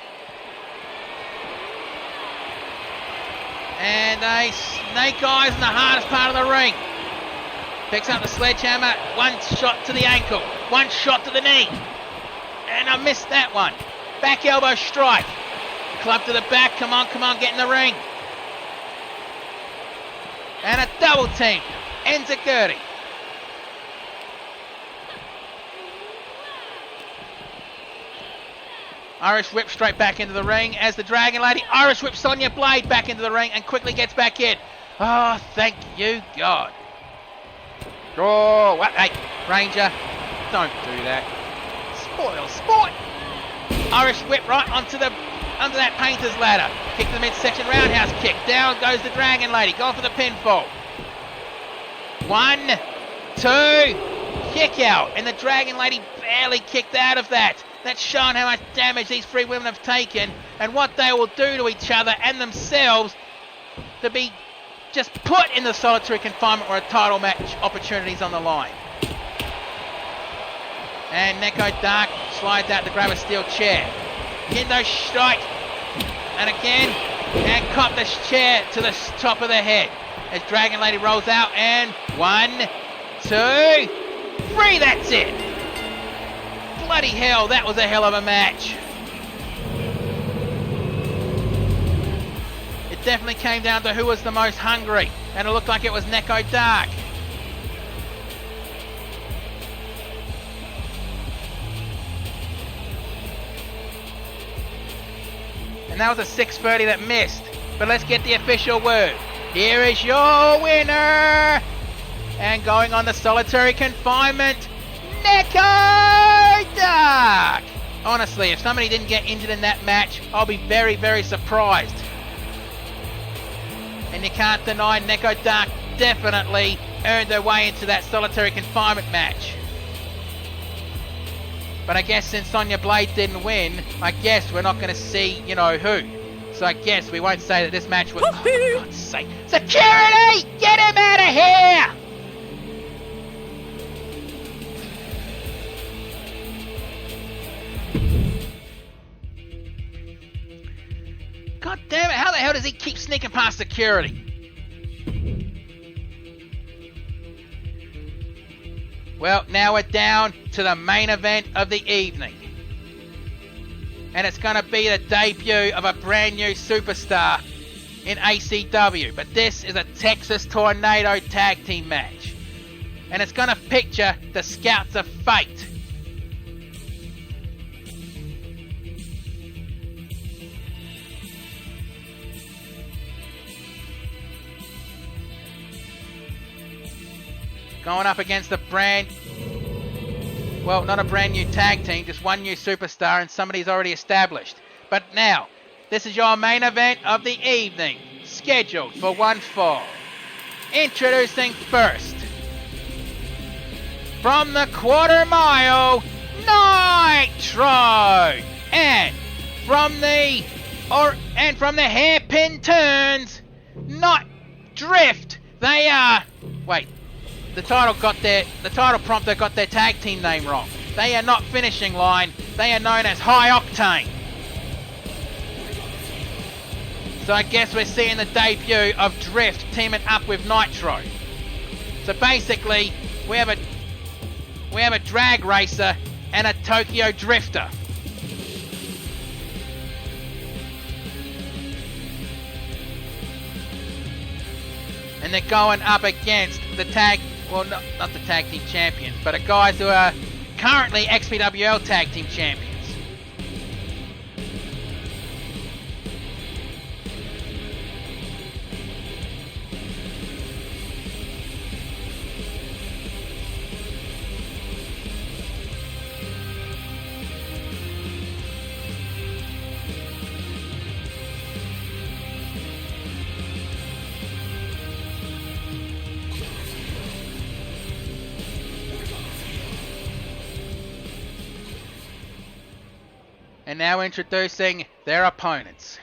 And a snake eyes in the hardest part of the ring. Picks up the sledgehammer. One shot to the ankle. One shot to the knee. And I missed that one. Back elbow strike. Club to the back. Come on, get in the ring. And a double team. Ends at Gertie. Irish whip straight back into the ring as the Dragon Lady Irish whip Sonya Blade back into the ring and quickly gets back in. Oh, thank you, God. Oh, what? Hey, Ranger, don't do that. Spoil sport. Irish whip right onto that painter's ladder. Kick to the midsection, roundhouse kick. Down goes the Dragon Lady. Going for the pinfall. 1, 2, kick out. And the Dragon Lady barely kicked out of that. That's shown how much damage these three women have taken and what they will do to each other and themselves to be just put in the solitary confinement where a title match opportunity is on the line. And Neko Dark slides out to grab a steel chair. Kendo strike. And again, and cop this chair to the top of the head. As Dragon Lady rolls out and 1, 2, 3, that's it. Bloody hell, that was a hell of a match. It definitely came down to who was the most hungry, and it looked like it was Neko Dark. And that was a 630 that missed. But let's get the official word. Here is your winner. And going on the solitary confinement, Neko Dark. Honestly, if somebody didn't get injured in that match, I'll be very, very surprised. And you can't deny Neko Dark definitely earned her way into that solitary confinement match. But I guess since Sonya Blade didn't win, I guess we're not going to see, you know, who. So I guess we won't say that this match was... Oh, for God's sake. Security! Get him out of here! God damn it, how the hell does he keep sneaking past security? Well, now we're down to the main event of the evening. And it's going to be the debut of a brand new superstar in ACW. But this is a Texas Tornado tag team match. And it's going to picture the Scouts of Fate. Going up against the well, not a brand new tag team, just one new superstar and somebody's already established. But now, this is your main event of the evening, scheduled for 1 fall. Introducing first, from the quarter mile, Nitro! And from the hairpin turns, not Drift. They are, wait. The title prompter got their tag team name wrong. They are not Finishing Line. They are known as High Octane. So I guess we're seeing the debut of Drift teaming up with Nitro. So basically, we have a drag racer and a Tokyo drifter. And they're going up against the not the tag team champions, but the guys who are currently XPWL tag team champions. And now introducing their opponents.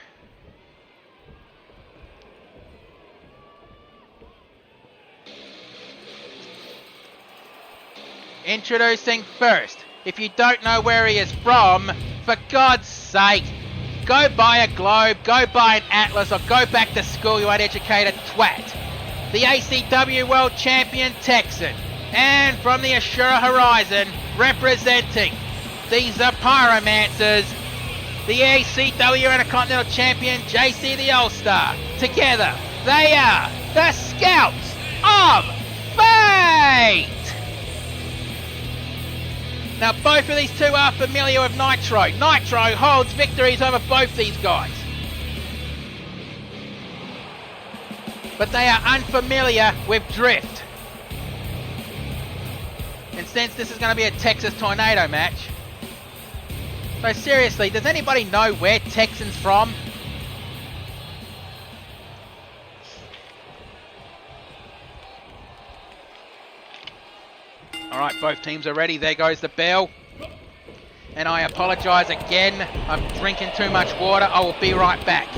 Introducing first, if you don't know where he is from, for God's sake, go buy a globe, go buy an atlas, or go back to school, you uneducated twat. The ACW World Champion Texan, and from the Ashura Horizon, representing these Pyromancers, the ACW Intercontinental Champion JC the All-Star. Together, they are the Scouts of Fate! Now, both of these two are familiar with Nitro. Nitro holds victories over both these guys. But they are unfamiliar with Drift. And since this is going to be a Texas Tornado match, so seriously, does anybody know where Texan's from? Alright, both teams are ready. There goes the bell. And I apologise again. I'm drinking too much water. I will be right back.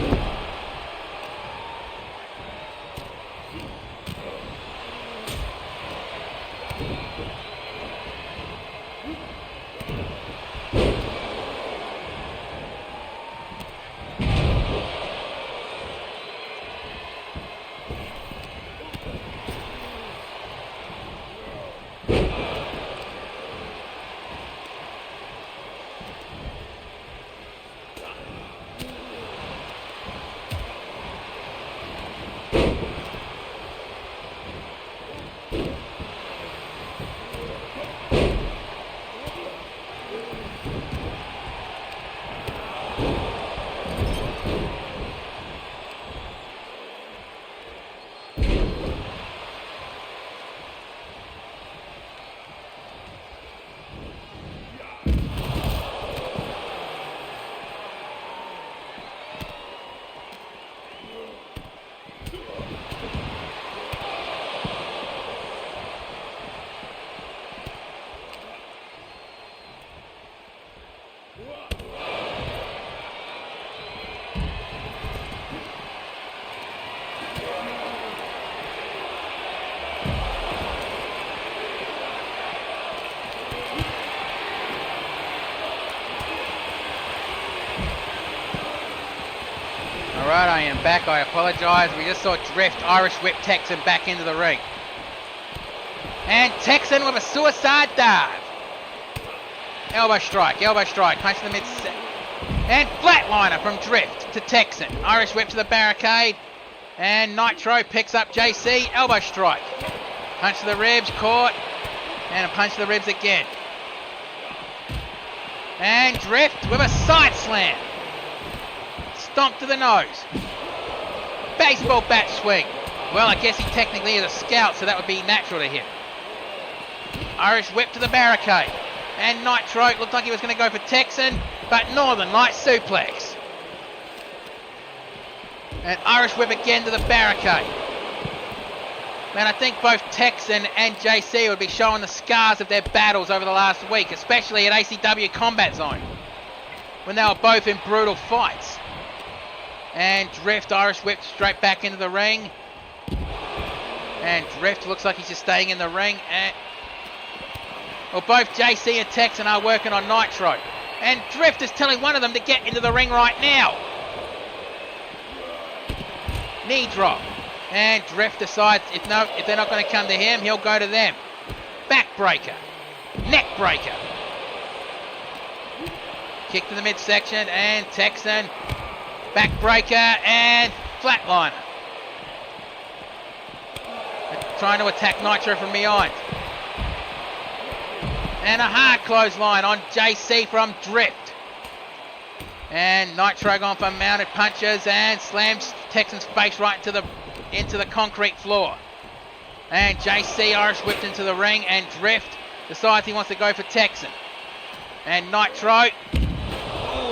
Alright, I am back. I apologise. We just saw Drift Irish whip Texan back into the ring. And Texan with a suicide dive. Elbow strike, punch to the mid. And flatliner from Drift to Texan. Irish whip to the barricade. And Nitro picks up JC. Elbow strike. Punch to the ribs, caught. And a punch to the ribs again. And Drift with a side slam. Stomp to the nose. Baseball bat swing. Well, I guess he technically is a scout, so that would be natural to him. Irish whip to the barricade. And Nitro looked like he was going to go for Texan, but Northern Light suplex. And Irish whip again to the barricade. Man, I think both Texan and JC would be showing the scars of their battles over the last week, especially at ACW Combat Zone, when they were both in brutal fights. And Drift Irish whipped straight back into the ring. And Drift looks like he's just staying in the ring. And well, both JC and Texan are working on Nitro. And Drift is telling one of them to get into the ring right now. Knee drop. And Drift decides if they're not going to come to him, he'll go to them. Backbreaker. Neckbreaker. Kick to the midsection. And Texan. Backbreaker and flatliner. Trying to attack Nitro from behind. And a hard clothesline on JC from Drift. And Nitro going for mounted punches and slams Texan's face right into the concrete floor. And JC Irish whipped into the ring, and Drift decides he wants to go for Texan. And Nitro,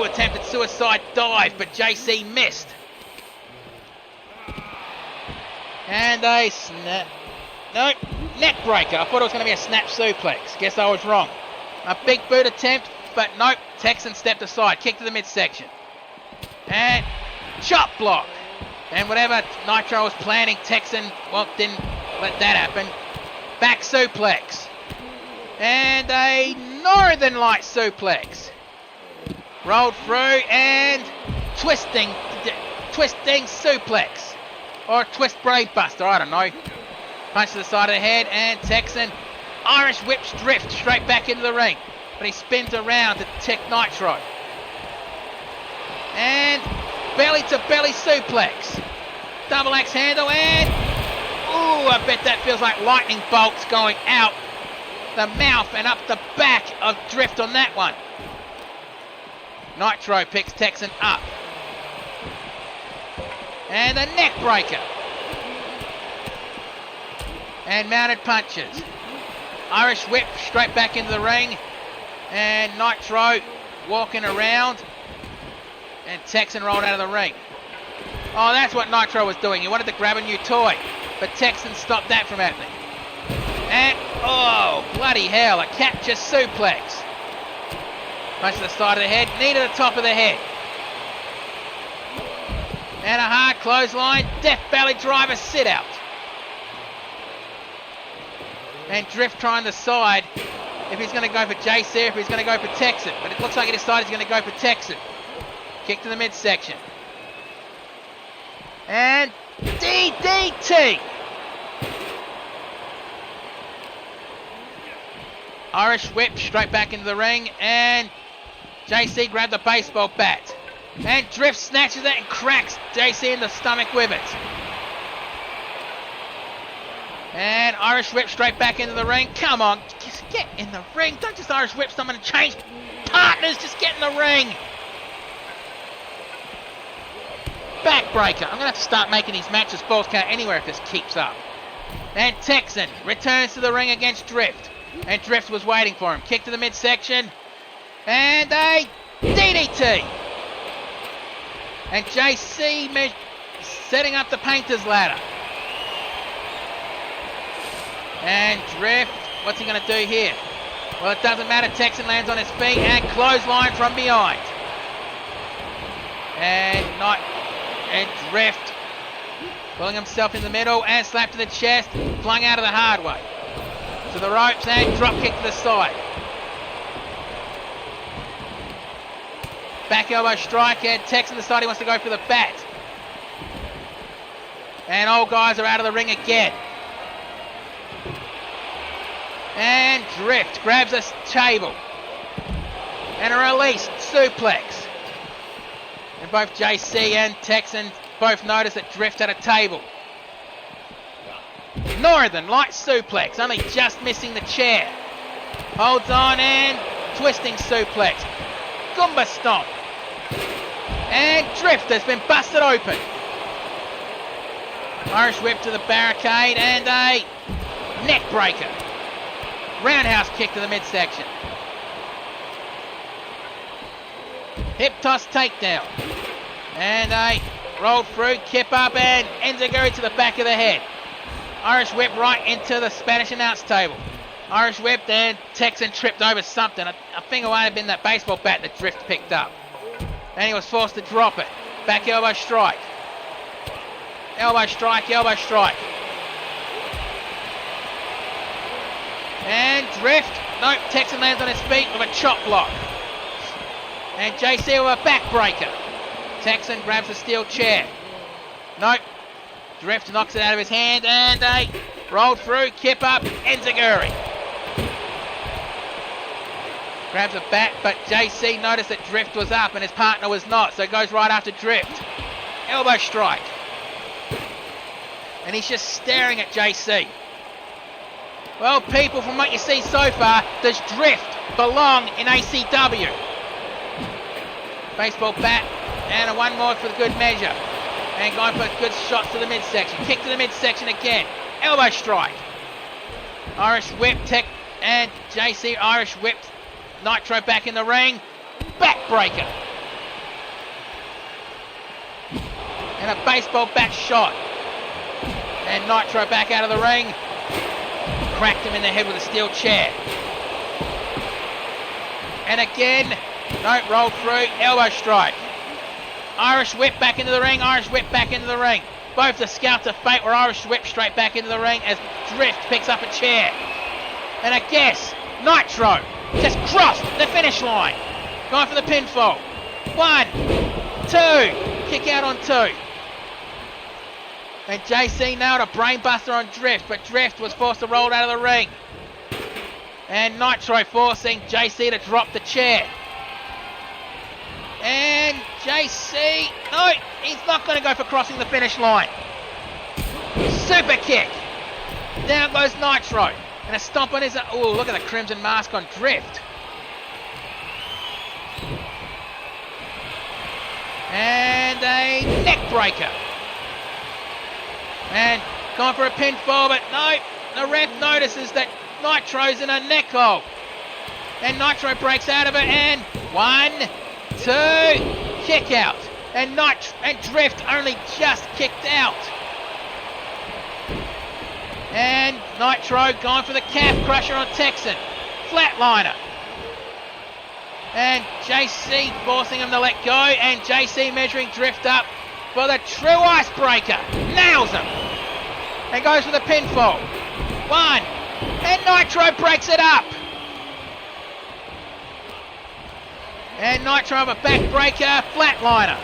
attempted suicide dive, but JC missed. And a snap. Nope, neck breaker. I thought it was going to be a snap suplex. Guess I was wrong. A big boot attempt, but nope. Texan stepped aside. Kick to the midsection. And chop block. And whatever Nitro was planning, Texan, well, didn't let that happen. Back suplex. And a Northern Light suplex. Rolled through and twisting suplex. Or twist braid buster, I don't know. Punch to the side of the head and Texan Irish whips Drift straight back into the ring. But he spins around to Tech Nitro. And belly to belly suplex. Double axe handle and... ooh, I bet that feels like lightning bolts going out the mouth and up the back of Drift on that one. Nitro picks Texan up. And a neck breaker. And mounted punches. Irish whip straight back into the ring. And Nitro walking around. And Texan rolled out of the ring. Oh, that's what Nitro was doing. He wanted to grab a new toy. But Texan stopped that from happening. And, oh, bloody hell, a capture suplex. Punch to the side of the head, knee to the top of the head. And a hard clothesline, death belly driver sit out. And Drift trying to decide if he's going to go for JC or if he's going to go for Texan. But it looks like he decided he's going to go for Texan. Kick to the midsection. And DDT. Irish whip straight back into the ring, and JC grabbed the baseball bat. And Drift snatches it and cracks JC in the stomach with it. And Irish whip straight back into the ring. Come on, just get in the ring. Don't just Irish whip someone and change partners. Just get in the ring. Backbreaker. I'm going to have to start making these matches balls count anywhere if this keeps up. And Texan returns to the ring against Drift. And Drift was waiting for him. Kick to the midsection. And a DDT. And JC setting up the painter's ladder. And Drift, what's he going to do here? Well, it doesn't matter. Texan lands on his feet and clothesline from behind. And Drift pulling himself in the middle and slap to the chest, flung out of the hard way. To the ropes and drop kick to the side. Back elbow strike and Texan decided he wants to go for the bat. And old guys are out of the ring again. And Drift grabs a table. And a release suplex. And both JC and Texan both notice that Drift had a table. Northern Light suplex, only just missing the chair. Holds on and twisting suplex. Goomba stomp. And Drift has been busted open. Irish whip to the barricade and a neck breaker. Roundhouse kick to the midsection. Hip toss takedown. And a rolled through, kip up and enziguri to the back of the head. Irish whip right into the Spanish announce table. Irish whip, and Texan tripped over something. I think it might have been that baseball bat that Drift picked up. And he was forced to drop it. Back elbow strike. Elbow strike, elbow strike. And Drift, nope, Texan lands on his feet with a chop block. And JC with a backbreaker. Texan grabs a steel chair. Nope. Drift knocks it out of his hand and a rolled through, kip up, enziguri. Grabs a bat, but JC noticed that Drift was up and his partner was not, so goes right after Drift. Elbow strike. And he's just staring at JC. Well, people, from what you see so far, does Drift belong in ACW? Baseball bat and a one more for the good measure. And going for good shots to the midsection. Kick to the midsection again. Elbow strike. Irish whip, Tech and JC Irish whipped Nitro back in the ring. Backbreaker. And a baseball bat shot. And Nitro back out of the ring. Cracked him in the head with a steel chair. And again, no, roll through, elbow strike. Irish whip back into the ring, Irish whip back into the ring. Both the scouts of fate were Irish whip straight back into the ring as Drift picks up a chair. And I guess Nitro just crossed the finish line. Going for the pinfall. 1, 2, kick out on 2. And JC nailed a brainbuster on Drift, but Drift was forced to roll out of the ring. And Nitro forcing JC to drop the chair. And JC, no, he's not going to go for crossing the finish line. Super kick. Down goes Nitro. And a stomp on his, oh, look at the crimson mask on Drift. And a neck breaker. And going for a pinfall, but no, the ref notices that Nitro's in a neck hold. And Nitro breaks out of it, and 1, 2, kick out. And Drift only just kicked out. And Nitro going for the calf crusher on Texan. Flatliner. And JC forcing him to let go, and JC measuring Drift up for the true icebreaker. Nails him. And goes for the pinfall. 1. And Nitro breaks it up. And Nitro with a backbreaker, flatliner.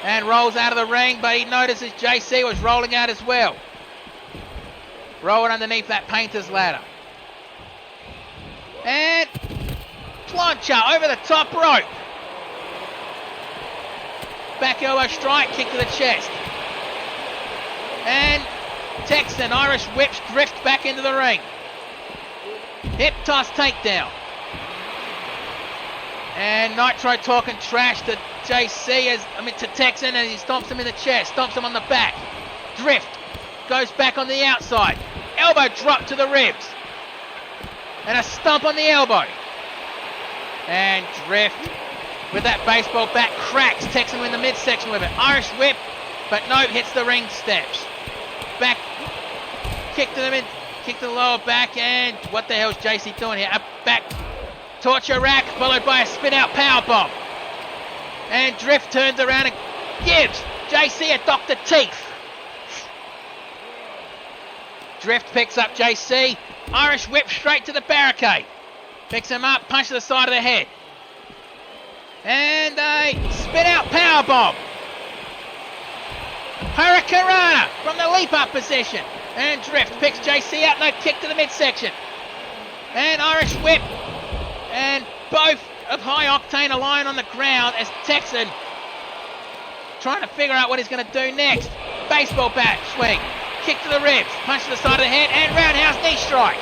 And rolls out of the ring, but he notices JC was rolling out as well. Rolling underneath that painter's ladder. And plancha over the top rope. Back elbow strike, kick to the chest. And Texan Irish whips Drift back into the ring. Hip toss takedown. And Nitro talking trash to JC, to Texan, and he stomps him in the chest, stomps him on the back. Drift goes back on the outside. Elbow drop to the ribs. And a stomp on the elbow. And Drift, with that baseball bat, cracks Texan in the midsection with it. Irish whip, but no, hits the ring steps. Back, kick to the mid, kick to the lower back, and what the hell's JC doing here? A back torture rack, followed by a spin-out powerbomb. And Drift turns around and gives JC a Dr. Teeth. Drift picks up JC. Irish whip straight to the barricade. Picks him up, punch to the side of the head. And a spin-out powerbomb. Hurricanrana from the leap-up position. And Drift picks JC out, no kick to the midsection. And Irish whip. And both of High Octane are lying on the ground as Texan trying to figure out what he's going to do next. Baseball bat swing. Kick to the ribs. Punch to the side of the head. And roundhouse knee strike.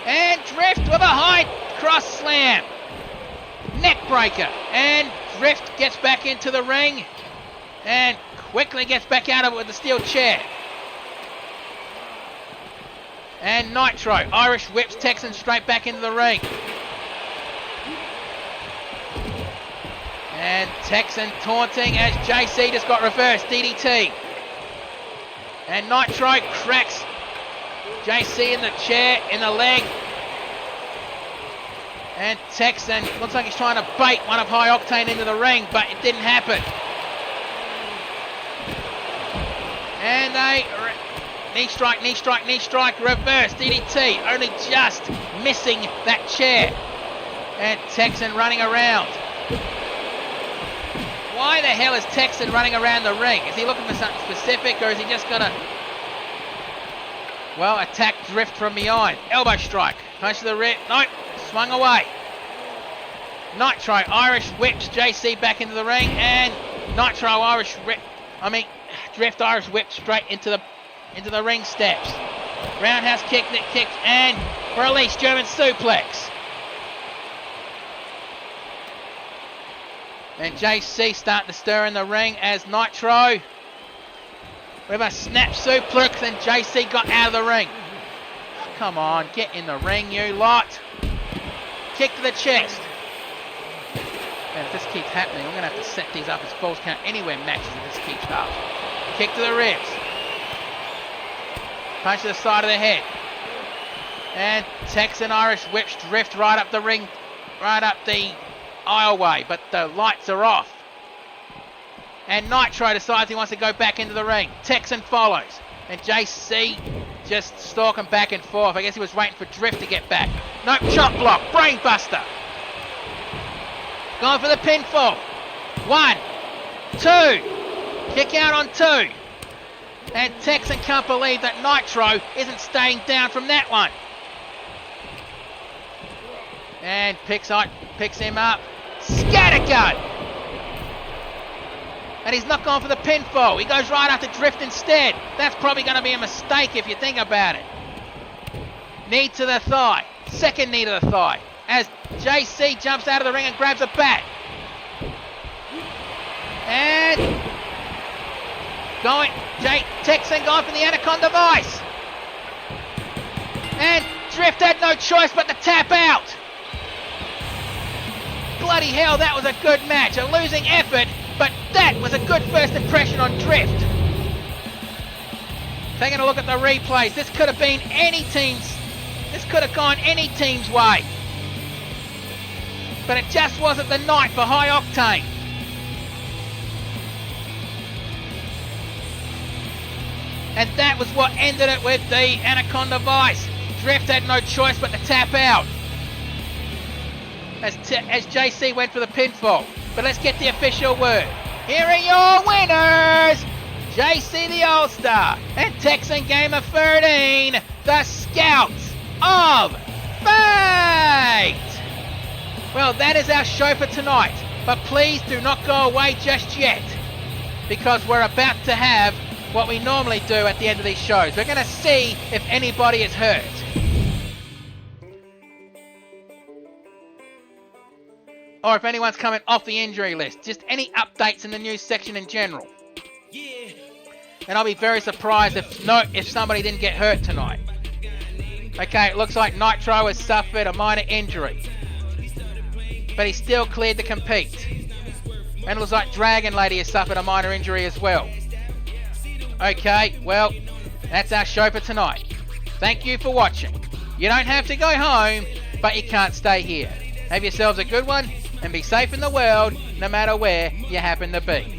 And Drift with a high cross slam. Neck breaker. And Drift gets back into the ring. And quickly gets back out of it with the steel chair. And Nitro, Irish whips Texan straight back into the ring. And Texan taunting as JC just got reversed DDT. And Nitro cracks JC in the chair, in the leg. And Texan looks like he's trying to bait one of High Octane into the ring, but it didn't happen. And a knee strike, knee strike, knee strike, reverse DDT, only just missing that chair. And Texan running around. Why the hell is Texan running around the ring? Is he looking for something specific, or is he just gonna, well, attack Drift from behind? Elbow strike, punch to the rib, nope, swung away. Nitro Irish whips JC back into the ring, and Drift Irish whip straight into the ring steps. Roundhouse kick, and release German suplex. And JC starting to stir in the ring as Nitro with a snap suplex, and JC got out of the ring. Come on, get in the ring, you lot. Kick to the chest. And if this keeps happening, I'm going to have to set these up as falls count anywhere matches if this keeps up. Kick to the ribs. Punch to the side of the head. And Texan Irish whips drift right up the ring, right up the aisleway, but the lights are off. And Nitro decides he wants to go back into the ring. Texan follows. And JC just stalking back and forth. I guess he was waiting for Drift to get back. Nope, chop block, brainbuster. Going for the pinfall. 1, 2. Kick out on 2. And Texan can't believe that Nitro isn't staying down from that one. And picks him up. Scattergun! And he's not going for the pinfall. He goes right after Drift instead. That's probably going to be a mistake if you think about it. Knee to the thigh. Second knee to the thigh. As JC jumps out of the ring and grabs a bat. And Texan going for the Anaconda Vice. And Drift had no choice but to tap out. Bloody hell, that was a good match. A losing effort, but that was a good first impression on Drift. Taking a look at the replays, this could have been this could have gone any team's way. But it just wasn't the night for High Octane. And that was what ended it with the Anaconda Vice. Drift had no choice but to tap out. As JC went for the pinfall. But let's get the official word. Here are your winners! JC the All-Star and Texan Gamer 13, the Scouts of Fate! Well, that is our show for tonight. But please do not go away just yet. Because we're about to have what we normally do at the end of these shows. We're going to see if anybody is hurt. Or if anyone's coming off the injury list. Just any updates in the news section in general. Yeah. And I'll be very surprised if somebody didn't get hurt tonight. Okay, it looks like Nitro has suffered a minor injury. But he's still cleared to compete. And it looks like Dragon Lady has suffered a minor injury as well. Okay, well, that's our show for tonight. Thank you for watching. You don't have to go home, but you can't stay here. Have yourselves a good one. And be safe in the world, no matter where you happen to be.